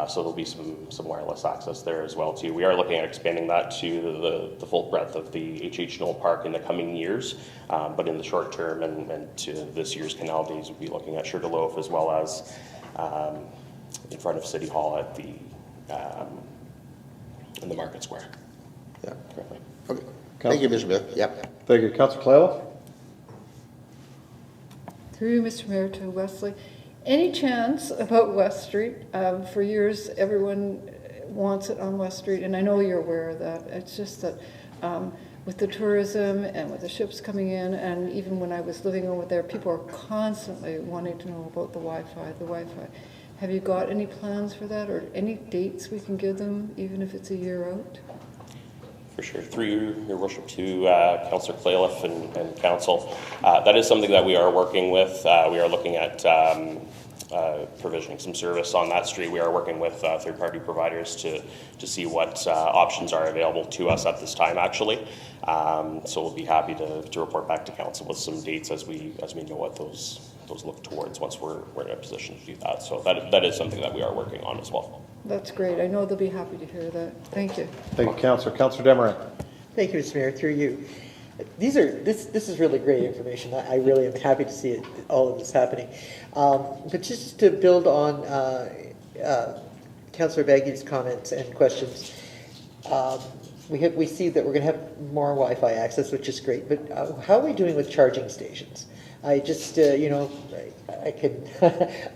So there'll be some wireless access there as well too. We are looking at expanding that to the full breadth of the HH Knoll Park in the coming years. But in the short term and to this year's Canal Days, we'll be looking at Sugarloaf as well as in front of City Hall at in the Market Square. Yeah. Okay. Thank you, Mr. Mayor. Yep. Thank you. Councillor Kalila. Through you, Mr. Mayor, to Wesley. Any chance about West Street? For years, everyone wants it on West Street, and I know you're aware of that. It's just that with the tourism and with the ships coming in, and even when I was living over there, people are constantly wanting to know about the Wi-Fi. Have you got any plans for that, or any dates we can give them, even if it's a year out? For sure. Through your worship to Councillor Clayliff and Council, that is something that we are working with. We are looking at provisioning some service on that street. We are working with third-party providers to see what options are available to us at this time, actually. So we'll be happy to report back to Council with some dates as we know what those look towards once we're in a position to do that. So that is something that we are working on as well. That's great. I know they'll be happy to hear that. Thank you. Thank you, Councillor. Councillor Desmarais. Thank you, Mr. Mayor. Through you. This is really great information. I really am happy to see all of this happening. But just to build on Councillor Bagley's comments and questions, we see that we're going to have more Wi-Fi access, which is great. But how are we doing with charging stations? I just,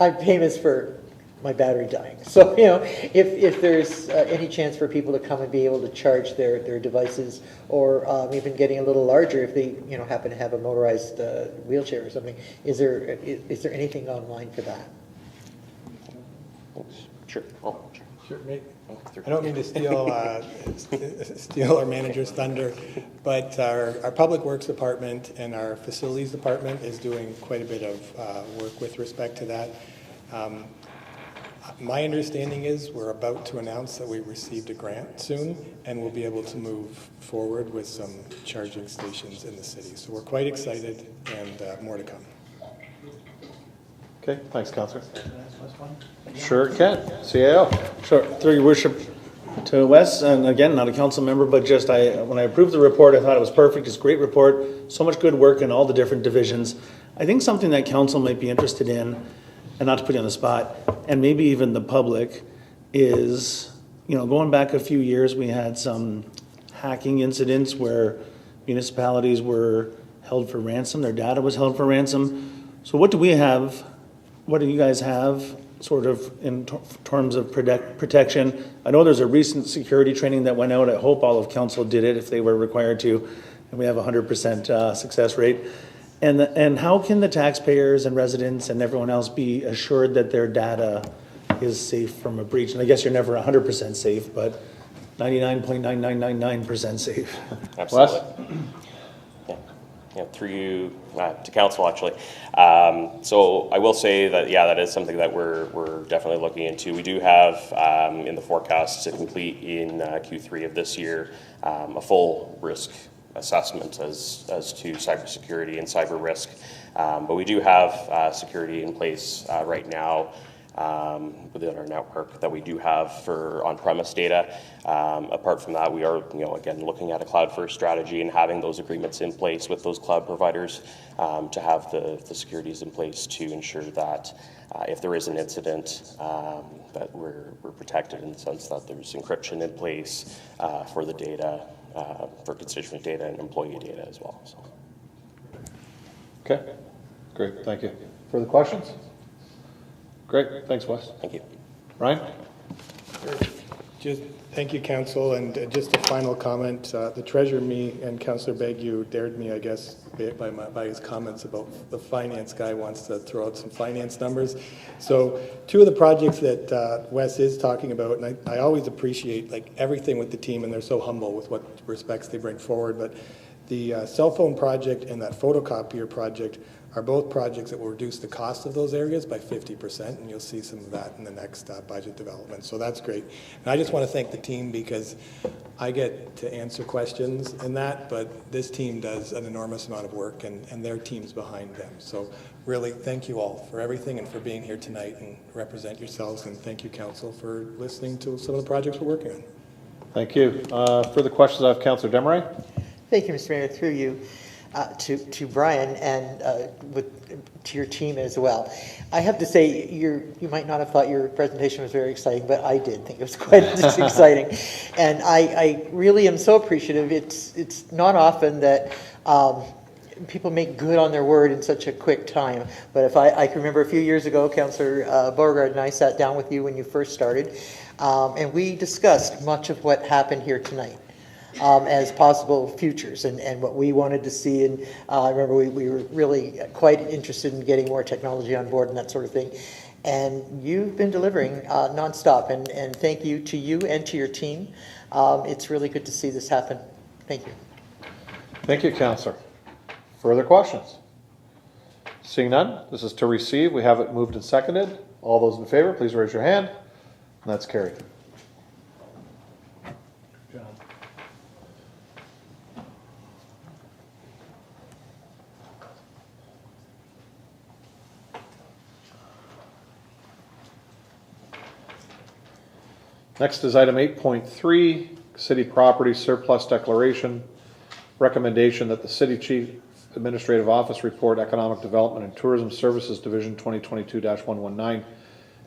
I'm famous for my battery dying. So, if there's any chance for people to come and be able to charge their devices, or even getting a little larger if they, happen to have a motorized wheelchair or something, is there anything online for that? Sure. Sure. I don't mean to steal our manager's thunder, but our Public Works Department and our Facilities Department is doing quite a bit of work with respect to that. My understanding is we're about to announce that we received a grant soon, and we'll be able to move forward with some charging stations in the city. So we're quite excited, and more to come. Okay, thanks, Councillor. Sure can. CAO. Sure. Through your worship to Wes, and again, not a council member, but just when I approved the report, I thought it was perfect. It's a great report. So much good work in all the different divisions. I think something that council might be interested in, and not to put you on the spot, and maybe even the public, is, going back a few years, we had some hacking incidents where municipalities were held for ransom. Their data was held for ransom. So what do we have what do you guys have sort of in terms of protection? I know there's a recent security training that went out. I hope all of council did it if they were required to, and we have a 100% success rate. And how can the taxpayers and residents and everyone else be assured that their data is safe from a breach? And I guess you're never 100% safe, but 99.9999% safe. Absolutely. Yeah, through you to council, actually. So I will say that, yeah, that is something that we're definitely looking into. We do have in the forecast to complete in Q3 of this year a full risk assessment as to cybersecurity and cyber risk. But we do have security in place right now within our network that we do have for on-premise data. Apart from that, we are, again, looking at a cloud-first strategy and having those agreements in place with those cloud providers to have the securities in place to ensure that if there is an incident, that we're protected in the sense that there's encryption in place for the data, for constituent data and employee data as well. So. Okay, great, thank you. Further questions? Great, thanks, Wes. Thank you. Ryan? Just thank you, council, and just a final comment. The treasurer, me, and Councillor Bagu dared me, I guess, by his comments about the finance guy wants to throw out some finance numbers. So two of the projects that Wes is talking about, and I always appreciate everything with the team, and they're so humble with what respects they bring forward, but the cell phone project and that photocopier project are both projects that will reduce the cost of those areas by 50%, and you'll see some of that in the next budget development. So that's great. And I just want to thank the team because I get to answer questions in that, but this team does an enormous amount of work, and their team's behind them. So really, thank you all for everything and for being here tonight and represent yourselves, and thank you, council, for listening to some of the projects we're working on. Thank you. Further questions? I have Councillor Desmarais. Thank you, Mr. Mayor. Through you to Brian and to your team as well. I have to say, you might not have thought your presentation was very exciting, but I did think it was quite exciting. And I really am so appreciative. It's not often that people make good on their word in such a quick time. But if I can remember a few years ago, Councillor Beauregard and I sat down with you when you first started, and we discussed much of what happened here tonight. As possible futures and what we wanted to see. And I remember we were really quite interested in getting more technology on board and that sort of thing. And you've been delivering nonstop. And thank you to you and to your team. It's really good to see this happen. Thank you. Thank you, Councillor. Further questions? Seeing none, this is to receive. We have it moved and seconded. All those in favor, please raise your hand. And that's carried. Next is item 8.3, City Property Surplus Declaration. Recommendation that the City Chief Administrative Office Report Economic Development and Tourism Services Division 2022-119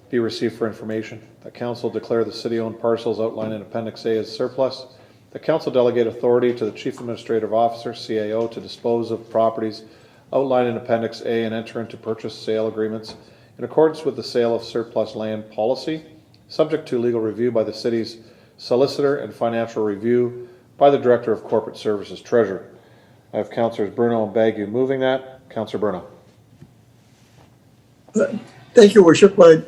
be received for information. The Council declare the city-owned parcels outlined in Appendix A as surplus. The Council delegate authority to the Chief Administrative Officer, CAO, to dispose of properties outlined in Appendix A and enter into purchase sale agreements in accordance with the sale of surplus land policy, subject to legal review by the city's solicitor and financial review by the Director of Corporate Services Treasurer. I have Councillors Bruno and Bagu moving that. Councillor Bruno. Thank you, Worship. I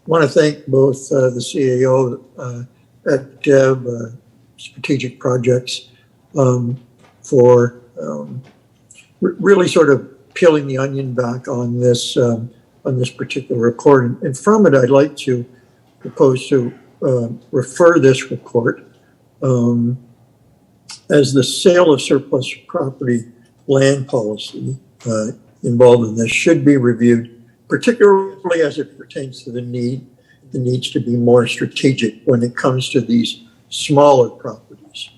want to thank both the CAO at DEB, Strategic Projects, for really sort of peeling the onion back on this particular report. And from it, I'd like to propose to refer this report as the sale of surplus property land policy involved in this should be reviewed, particularly as it pertains to the needs to be more strategic when it comes to these smaller properties.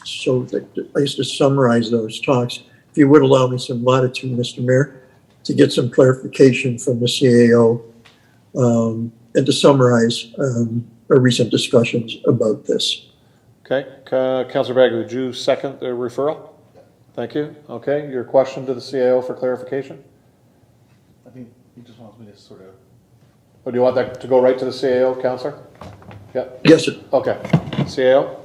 So I used to summarize those talks. If you would allow me some latitude, Mr. Mayor, to get some clarification from the CAO and to summarize our recent discussions about this. Okay, Councillor Bagu, would you second the referral? Thank you. Okay, your question to the CAO for clarification? He just wants me to sort of. Or do you want that to go right to the CAO, Counselor? Yeah? Yes, sir. Okay. CAO?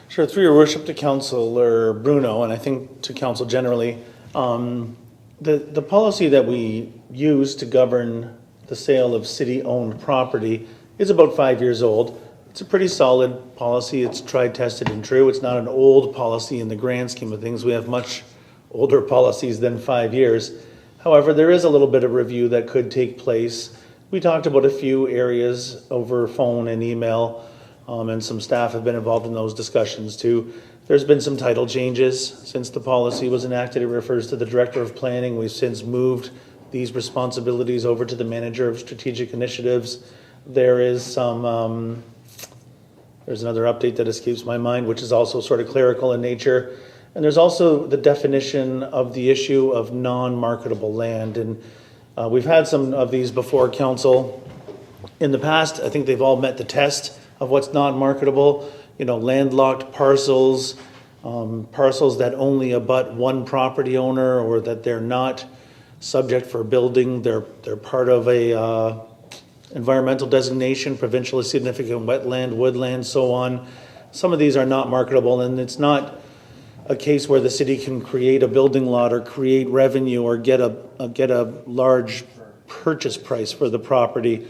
Sure, through your worship to Councillor Bruno, and I think to Council generally, the policy that we use to govern the sale of city-owned property is about 5 years old. It's a pretty solid policy. It's tried, tested, and true. It's not an old policy in the grand scheme of things. We have much older policies than 5 years. However, there is a little bit of review that could take place. We talked about a few areas over phone and email, and some staff have been involved in those discussions too. There's been some title changes since the policy was enacted. It refers to the Director of Planning. We've since moved these responsibilities over to the Manager of Strategic Initiatives. There is some, there's another update that escapes my mind, which is also sort of clerical in nature. And there's also the definition of the issue of non-marketable land. And we've had some of these before Council in the past. I think they've all met the test of what's non-marketable. You know, landlocked parcels, parcels that only abut one property owner, or that they're not subject for building. They're part of a environmental designation, provincially significant wetland, woodland, so on. Some of these are not marketable, and it's not a case where the city can create a building lot or create revenue or get a large purchase price for the property.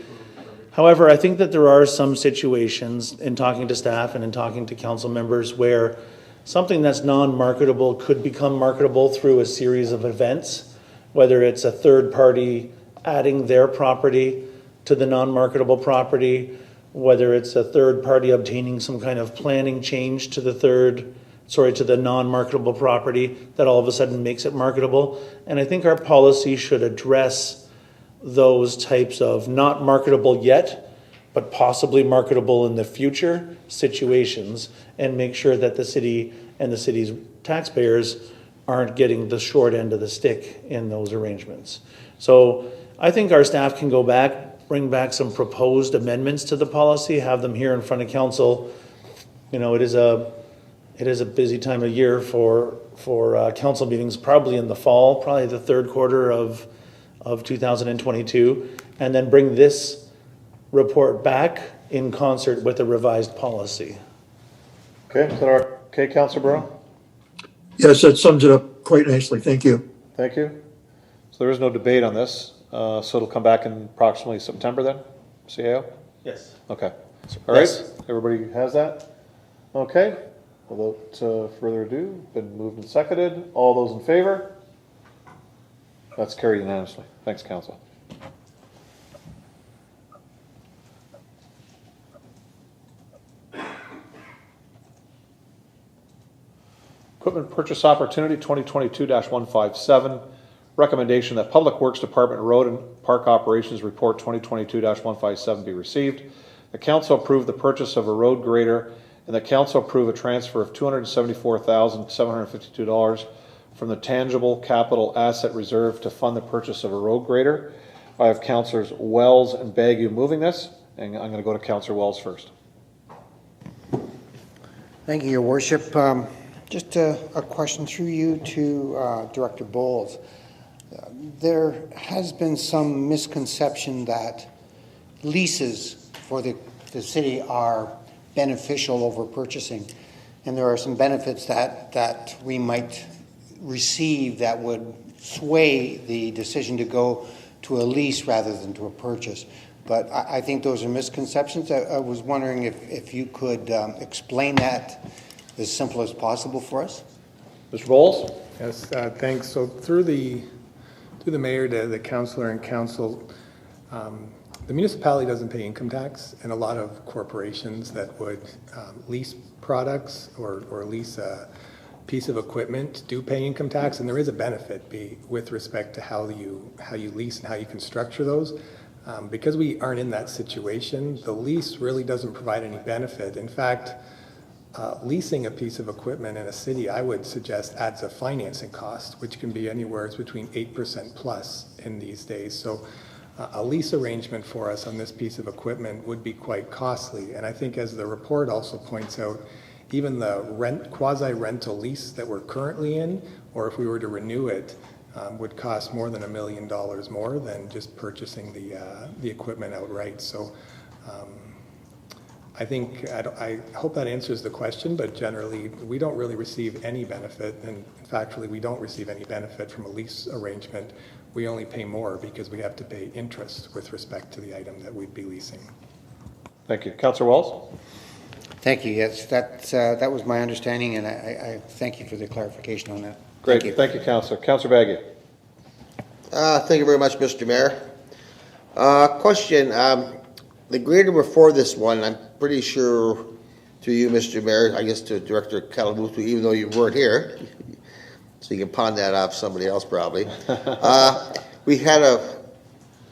However, I think that there are some situations, in talking to staff and in talking to council members, where something that's non-marketable could become marketable through a series of events, whether it's a third party adding their property to the non-marketable property, whether it's a third party obtaining some kind of planning change to the non-marketable property that all of a sudden makes it marketable. And I think our policy should address those types of not marketable yet, but possibly marketable in the future situations, and make sure that the city and the city's taxpayers aren't getting the short end of the stick in those arrangements. So I think our staff can go back, bring back some proposed amendments to the policy, have them here in front of council. You know, it is a busy time of year for council meetings, probably in the fall, probably the third quarter of 2022, and then bring this report back in concert with a revised policy. Okay, is that okay, Councillor Burrow? Yes, that sums it up quite nicely. Thank you. Thank you. So there is no debate on this, so it'll come back in approximately September then, CAO? Yes. Okay. All right, Yes. everybody has that? Okay, without further ado, been moved and seconded. All those in favor? That's carried unanimously. Thanks, Council. Equipment Purchase Opportunity 2022-157. Recommendation that Public Works Department Road and Park Operations Report 2022-157 be received. The Council approve the purchase of a road grader, and the Council approve a transfer of $274,752 from the Tangible Capital Asset Reserve to fund the purchase of a road grader. I have Councillors Wells and Bagu moving this, and I'm going to go to Councillor Wells first. Thank you, Your Worship. Just a question through you to Director Bowles. There has been some misconception that leases for the city are beneficial over purchasing, and there are some benefits that we might receive that would sway the decision to go to a lease rather than to a purchase. But I think those are misconceptions. I was wondering if you could explain that as simple as possible for us. Mr. Bowles? Yes, thanks. So through the mayor to the councillor and council, the municipality doesn't pay income tax, and a lot of corporations that would lease products or lease a piece of equipment do pay income tax, and there is a benefit with respect to how you lease and how you can structure those. Because we aren't in that situation, the lease really doesn't provide any benefit. In fact, leasing a piece of equipment in a city, I would suggest, adds a financing cost, which can be anywhere between 8% plus in these days. So a lease arrangement for us on this piece of equipment would be quite costly. And I think, as the report also points out, even the quasi-rental lease that we're currently in, or if we were to renew it, would cost more than $1 million more than just purchasing the equipment outright. So I think, I hope that answers the question, but generally, we don't really receive any benefit, and factually, we don't receive any benefit from a lease arrangement. We only pay more because we have to pay interest with respect to the item that we'd be leasing. Thank you. Councillor Walz? Thank you. Yes, that was my understanding, and I thank you for the clarification on that. Great. Thank you, Councillor. Councillor Baggy? Thank you very much, Mr. Mayor. Question, the grader before this one, I'm pretty sure to you, Mr. Mayor, I guess to Director Kalamutu, even though you weren't here, so you can pawn that off somebody else probably. We had a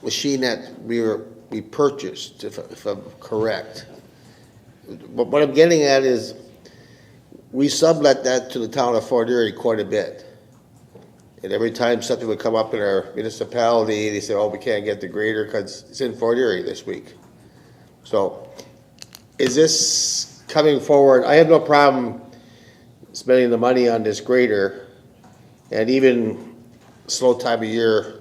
machine that we purchased, if I'm correct. But what I'm getting at is we sublet that to the town of Fort Erie quite a bit. And every time something would come up in our municipality, they say, oh, we can't get the grader because it's in Fort Erie this week. So is this coming forward? I have no problem spending the money on this grader, and even slow time of year,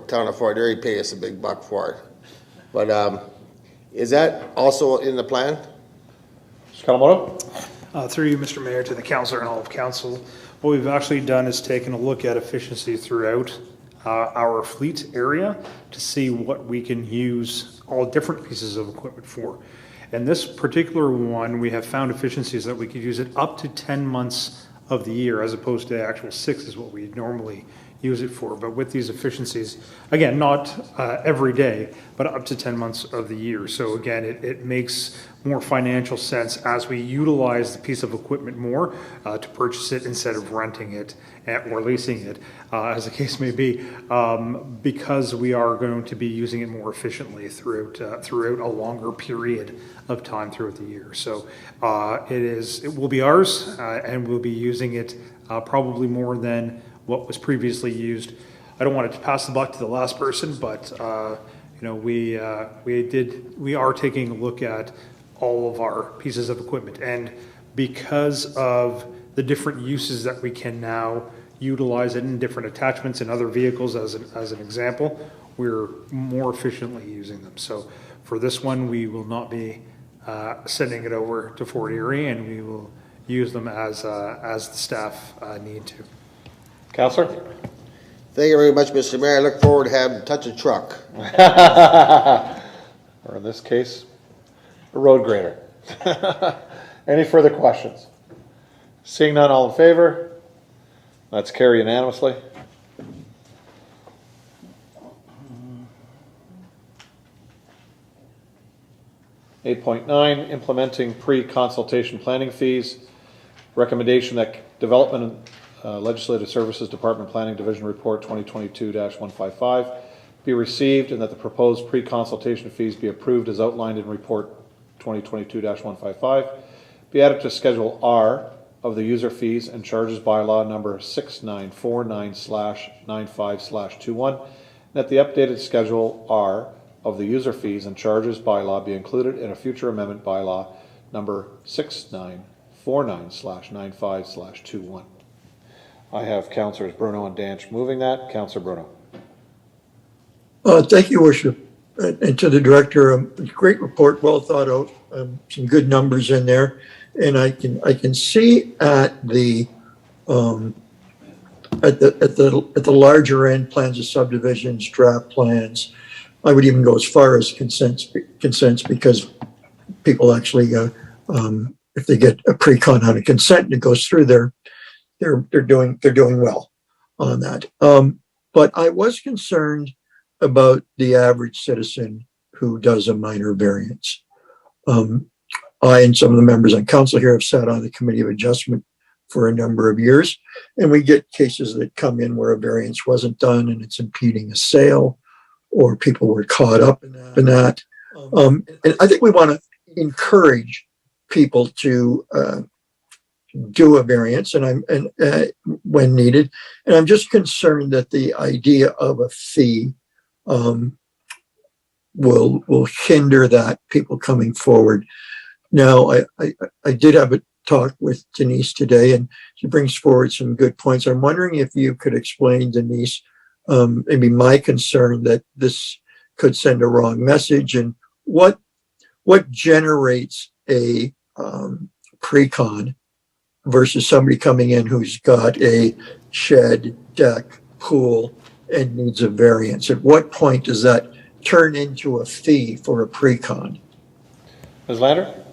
town of Fort Erie pay us a big buck for it. But is that also in the plan? Mr. Kalamoto? Through you, Mr. Mayor, to the councillor and all of council, what we've actually done is taken a look at efficiency throughout our fleet area to see what we can use all different pieces of equipment for. And this particular one, we have found efficiencies that we could use it up to 10 months of the year, as opposed to the actual 6 is what we normally use it for. But with these efficiencies, again, not every day, but up to 10 months of the year. So again, it makes more financial sense as we utilize the piece of equipment more to purchase it instead of renting it or leasing it, as the case may be, because we are going to be using it more efficiently throughout a longer period of time throughout the year. So it will be ours, and we'll be using it probably more than what was previously used. I don't want to pass the buck to the last person, but we are taking a look at all of our pieces of equipment, and because of the different uses that we can now utilize it in different attachments and other vehicles, as an example, we're more efficiently using them. So for this one, we will not be sending it over to Fort Erie, and we will use them as the staff need to. Councillor? Thank you very much, Mr. Mayor. I look forward to having to touch a truck. Or in this case, a road grader. Any further questions? Seeing none, all in favor? Let's carry unanimously. (8.9) Implementing pre-consultation planning fees. Recommendation that Development and Legislative Services Department Planning Division Report 2022-155 be received, and that the proposed pre-consultation fees be approved as outlined in Report 2022-155, be added to Schedule R of the user fees and charges bylaw number 6949/95/21, and that the updated Schedule R of the user fees and charges bylaw be included in a future amendment bylaw number 6949/95/21. I have Councillors Bruno and Danch moving that. Councillor Bruno. Thank you, Worship. And to the Director, great report, well thought out, some good numbers in there. And I can see at the larger end, plans of subdivisions, draft plans, I would even go as far as consents, because people actually, if they get a pre-con on a consent and it goes through there, they're doing well on that. But I was concerned about the average citizen who does a minor variance. I and some of the members on council here have sat on the Committee of Adjustment for a number of years, and we get cases that come in where a variance wasn't done and it's impeding a sale, or people were caught up in that. And I think we want to encourage people to do a variance when needed. And I'm just concerned that the idea of a fee will hinder that, people coming forward. Now, I did have talk with Denise today, and she brings forward some good points. I'm wondering if you could explain, Denise, maybe my concern that this could send a wrong message, and what generates a pre-con versus somebody coming in who's got a shed, deck, pool, and needs a variance. At what point does that turn into a fee for a pre-con? Ms. Lander?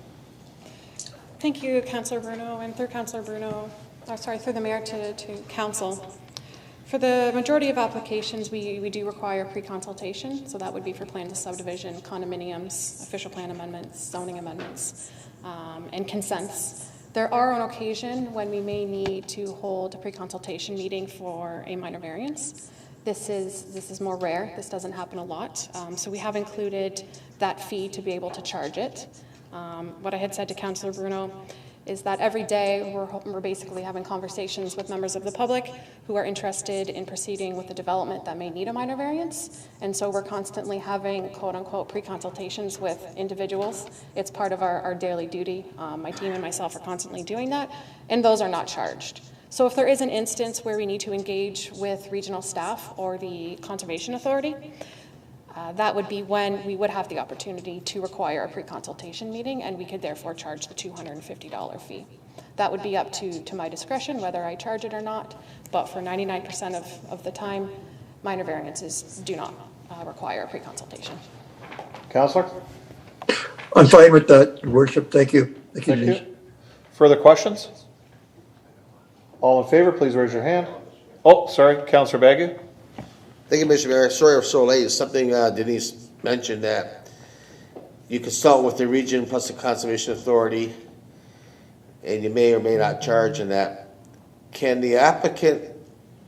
Thank you, Councillor Bruno, and through Councillor Bruno, through the Mayor to Council. For the majority of applications, we do require pre-consultation, so that would be for plans of subdivision, condominiums, official plan amendments, zoning amendments, and consents. There are on occasion when we may need to hold a pre-consultation meeting for a minor variance. This is more rare. This doesn't happen a lot. So we have included that fee to be able to charge it. What I had said to Councillor Bruno is that every day we're basically having conversations with members of the public who are interested in proceeding with the development that may need a minor variance. And so we're constantly having quote-unquote pre-consultations with individuals. It's part of our daily duty. My team and myself are constantly doing that, and those are not charged. So if there is an instance where we need to engage with regional staff or the Conservation Authority, that would be when we would have the opportunity to require a pre-consultation meeting, and we could therefore charge the $250 fee. That would be up to my discretion whether I charge it or not, but for 99% of the time, minor variances do not require a pre-consultation. Councillor? I'm fine with that, Your Worship. Thank you. Thank you. Further questions? All in favor, please raise your hand. Oh, sorry, Councillor Bagu. Thank you, Mr. Mayor. Sorry I'm so late. It's something Denise mentioned, that you consult with the region plus the Conservation Authority, and you may or may not charge in that. Can the applicant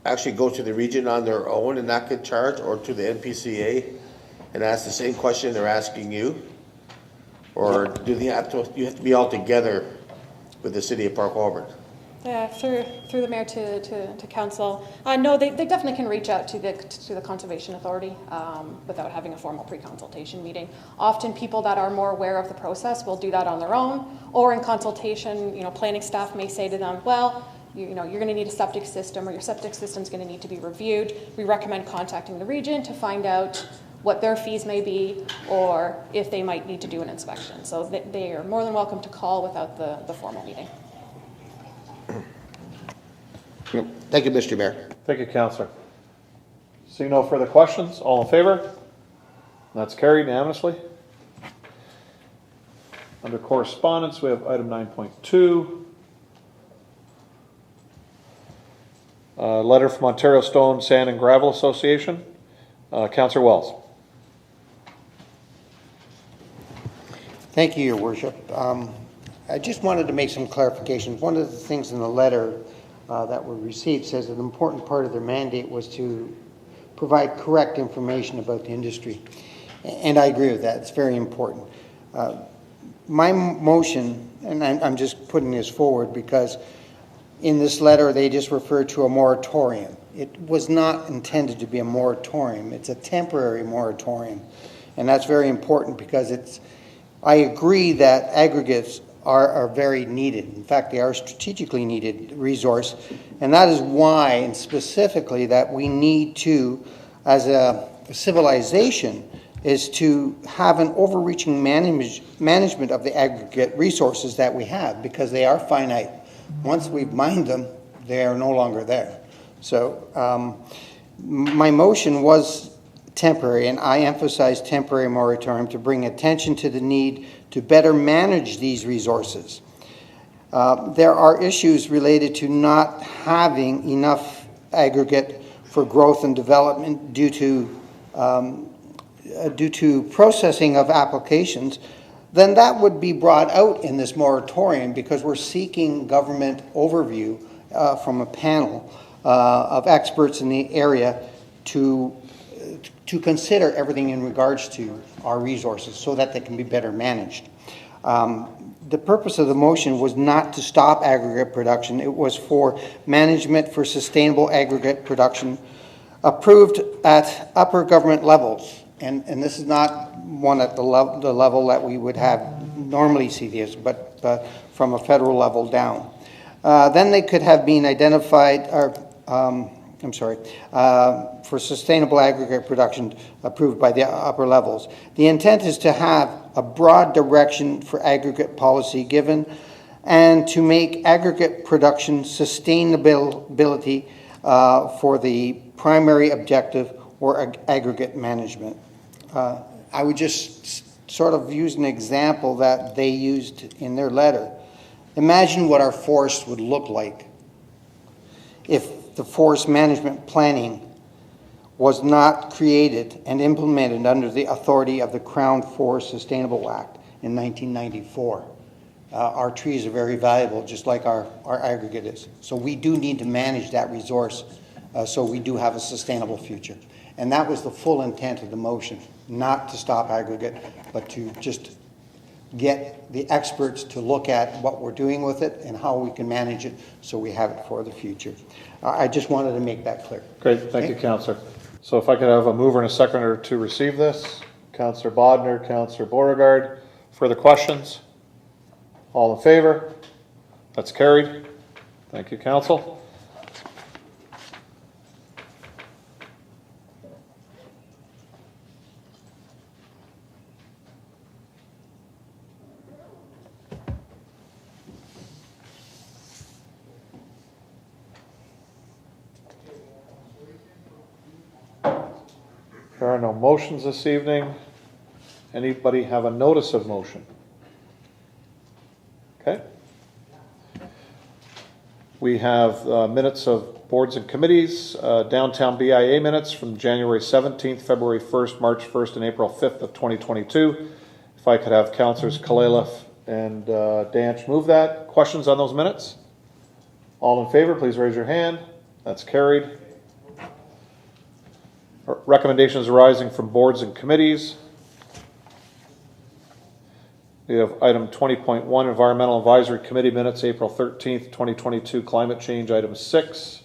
actually go to the region on their own and not get charged, or to the NPCA and ask the same question they're asking you? Or do you have to be all together with the City of Park Colborne? Yeah, through the Mayor to Council. No, they definitely can reach out to the Conservation Authority without having a formal pre-consultation meeting. Often people that are more aware of the process will do that on their own, or in consultation, planning staff may say to them, well, you're going to need a septic system, or your septic system is going to need to be reviewed. We recommend contacting the region to find out what their fees may be, or if they might need to do an inspection. So they are more than welcome to call without the formal meeting. Thank you, Mr. Mayor. Thank you, Councillor. Seeing no further questions, all in favor? That's carried unanimously. Under correspondence, we have item 9.2. Letter from Ontario Stone, Sand and Gravel Association. Councillor Wells. Thank you, Your Worship. I just wanted to make some clarifications. One of the things in the letter that we received says an important part of their mandate was to provide correct information about the industry. And I agree with that. It's very important. My motion, and I'm just putting this forward because in this letter they just referred to a moratorium. It was not intended to be a moratorium. It's a temporary moratorium. And that's very important because I agree that aggregates are very needed. In fact, they are strategically needed resource. And that is why, and specifically, that we need to, as a civilization, is to have an overreaching management of the aggregate resources that we have, because they are finite. Once we've mined them, they are no longer there. So my motion was temporary, and I emphasize temporary moratorium to bring attention to the need to better manage these resources. There are issues related to not having enough aggregate for growth and development due to processing of applications. Then that would be brought out in this moratorium, because we're seeking government overview from a panel of experts in the area to consider everything in regards to our resources so that they can be better managed. The purpose of the motion was not to stop aggregate production. It was for management for sustainable aggregate production approved at upper government levels. And this is not one at the level that we would have normally see this, but from a federal level down. Then they could have been identified, for sustainable aggregate production approved by the upper levels. The intent is to have a broad direction for aggregate policy given and to make aggregate production sustainability for the primary objective or aggregate management. I would just sort of use an example that they used in their letter. Imagine what our forest would look like if the forest management planning was not created and implemented under the authority of the Crown Forest Sustainable Act in 1994. Our trees are very valuable, just like our aggregate is. So we do need to manage that resource so we do have a sustainable future. And that was the full intent of the motion, not to stop aggregate, but to just get the experts to look at what we're doing with it and how we can manage it so we have it for the future. I just wanted to make that clear. Great, thank you, Councillor. So if I could have a mover and a seconder to receive this. Councillor Bodner, Councillor Beauregard. Further questions? All in favor? That's carried. Thank you, Council. There are no motions this evening. Anybody have a notice of motion? Okay. We have minutes of boards and committees, downtown BIA minutes from January 17th, February 1st, March 1st, and April 5th of 2022. If I could have Councillors Kalaleff and Danch move that. Questions on those minutes? All in favor, please raise your hand. That's carried. Recommendations arising from boards and committees. We have item 20.1, Environmental Advisory Committee minutes, April 13th, 2022, climate change, item 6.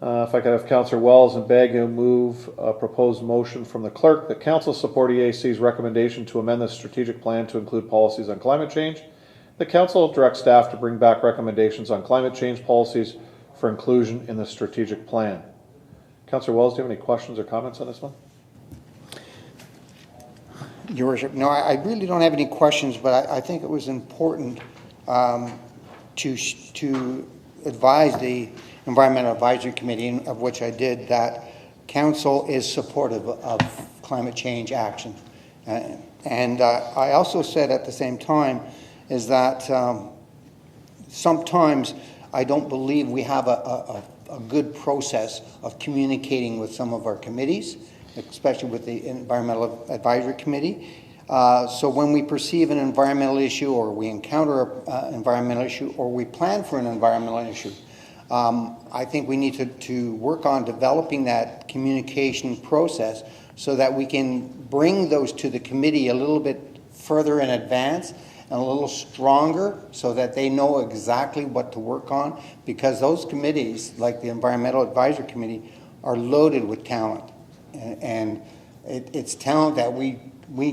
If I could have Councillor Wells and Bagu move a proposed motion from the clerk that council support EAC's recommendation to amend the strategic plan to include policies on climate change. The council directs staff to bring back recommendations on climate change policies for inclusion in the strategic plan. Councillor Wells, do you have any questions or comments on this one? Your Worship, no, I really don't have any questions, but I think it was important to advise the Environmental Advisory Committee, of which I did, that Council is supportive of climate change action. And I also said at the same time is that sometimes I don't believe we have a good process of communicating with some of our committees, especially with the Environmental Advisory Committee. So when we perceive an environmental issue or we encounter an environmental issue or we plan for an environmental issue, I think we need to work on developing that communication process so that we can bring those to the committee a little bit further in advance and a little stronger so that they know exactly what to work on, because those committees, like the Environmental Advisory Committee, are loaded with talent. And it's talent that we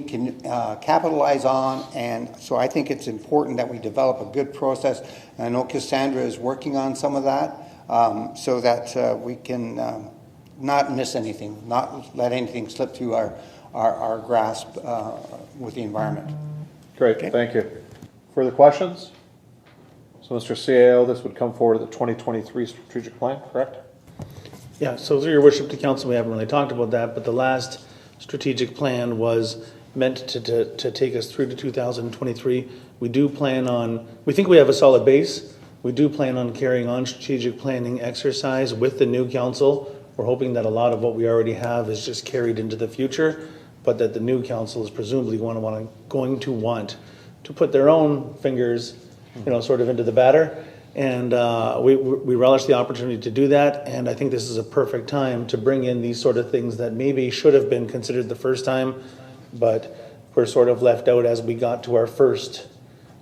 can capitalize on, and so I think it's important that we develop a good process. And I know Cassandra is working on some of that so that we can not miss anything, not let anything slip through our grasp with the environment. Great, okay. Thank you. Further questions? So Mr. CAO, this would come forward at the 2023 strategic plan, correct? Yeah, so through your worship to council, we haven't really talked about that, but the last strategic plan was meant to take us through to 2023. We think we have a solid base. We do plan on carrying on strategic planning exercise with the new council. We're hoping that a lot of what we already have is just carried into the future, but that the new council is presumably going to want to put their own fingers, sort of into the batter. And we relish the opportunity to do that, and I think this is a perfect time to bring in these sort of things that maybe should have been considered the first time, but were sort of left out as we got to our first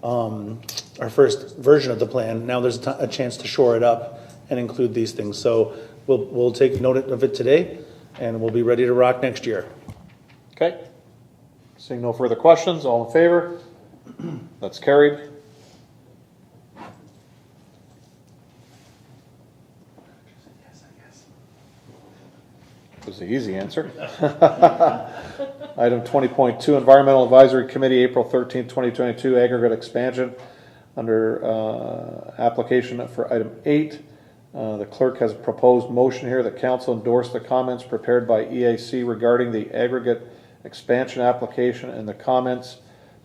version of the plan. Now there's a chance to shore it up and include these things. So we'll take note of it today, and we'll be ready to rock next year. Okay. Seeing no further questions, all in favor? That's carried. Was the easy answer. Item 20.2, Environmental Advisory Committee, April 13th, 2022, aggregate expansion. Under application for item 8, the clerk has a proposed motion here that council endorse the comments prepared by EAC regarding the aggregate expansion application, and the comments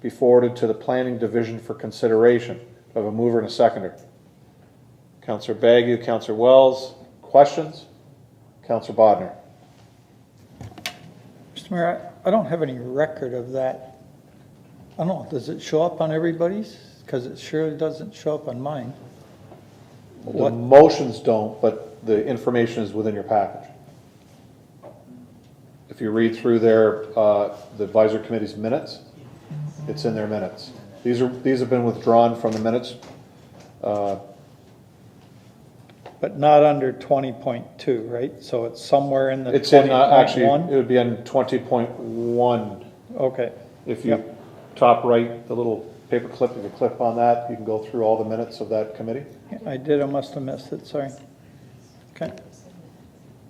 be forwarded to the Planning Division for consideration. I have a mover and a seconder. Councillor Bagu, Councillor Wells. Questions? Councillor Bodnar. Mr. Mayor, I don't have any record of that. I don't know, does it show up on everybody's? Because it surely doesn't show up on mine. The motions don't, but the information is within your package. If you read through their, the advisory committee's minutes, it's in their minutes. These have been withdrawn from the minutes. But not under 20.2, right? So it's somewhere in the It's in, actually, 20.1? it would be in 20.1. Okay. If you top right, the little paper clip, if you click on that, you can go through all the minutes of that committee. I did, I must have missed it, sorry. Okay.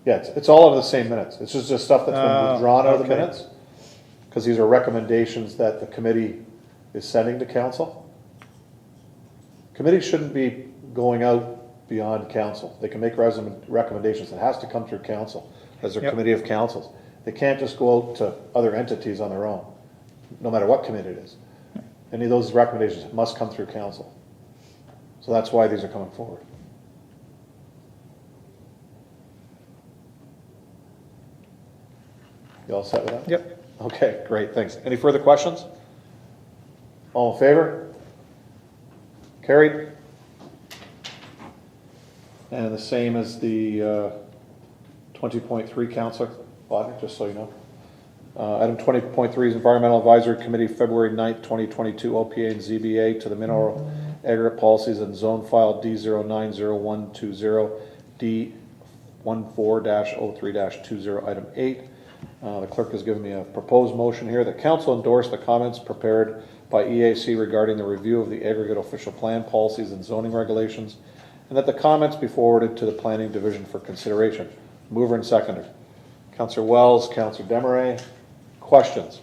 Yeah, it's all of the same minutes. It's just stuff that's been withdrawn out of the okay. minutes, because these are recommendations that the committee is sending to council. Committees shouldn't be going out beyond council. They can make recommendations. It has to come through council as a committee of councils. They can't just go out to other entities on their own, no matter what committee it is. Any of those recommendations must come through council. So that's why these are coming forward. You all set with that? Yep. Okay, great, thanks. Any further questions? All in favor? Carried. And the same as the 20.3, Councillor Bodnar, just so you know. Item 20.3 is Environmental Advisory Committee, February 9th, 2022, OPA and ZBA to the mineral aggregate policies and zone file D090120 D14-03-20, item 8. The clerk has given me a proposed motion here that council endorse the comments prepared by EAC regarding the review of the aggregate official plan policies and zoning regulations, and that the comments be forwarded to the Planning Division for consideration. Mover and seconder. Councillor Wells, Councillor Desmarais. Questions?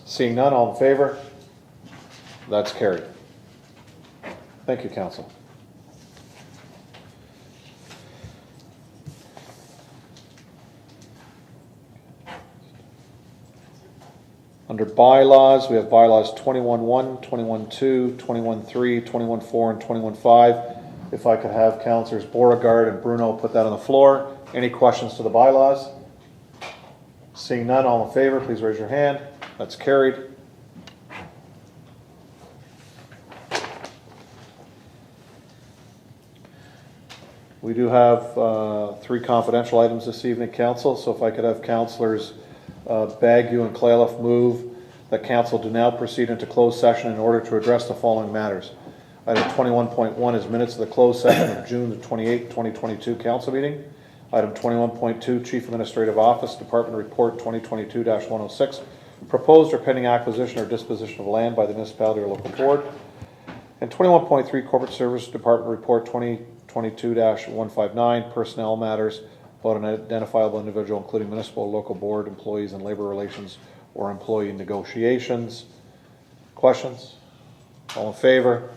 Seeing none, all in favor? That's carried. Thank you, Council. Under bylaws, we have bylaws 21.1, 21.2, 21.3, 21.4, and 21.5. If I could have Councillors Beauregard and Bruno put that on the floor. Any questions to the bylaws? Seeing none, all in favor, please raise your hand. That's carried. We do have 3 confidential items this evening, Council. So if I could have Councillors Bagu and Clayliff move that Council do now proceed into closed session in order to address the following matters. Item 21.1 is minutes of the closed session of June the 28th, 2022 Council meeting. Item 21.2, Chief Administrative Office, Department Report 2022-106, proposed or pending acquisition or disposition of land by the municipality or local board. And 21.3, Corporate Service Department Report 2022-159, personnel matters about an identifiable individual, including municipal, local board employees and labor relations or employee negotiations. Questions? All in favor?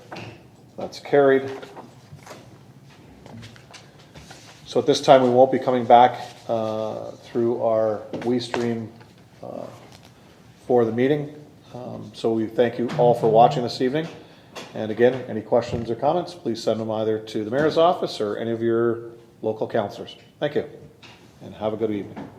That's carried. So at this time, we won't be coming back through our WeeStream for the meeting. So we thank you all for watching this evening. And again, any questions or comments, please send them either to the mayor's office or any of your local councillors. Thank you, and have a good evening.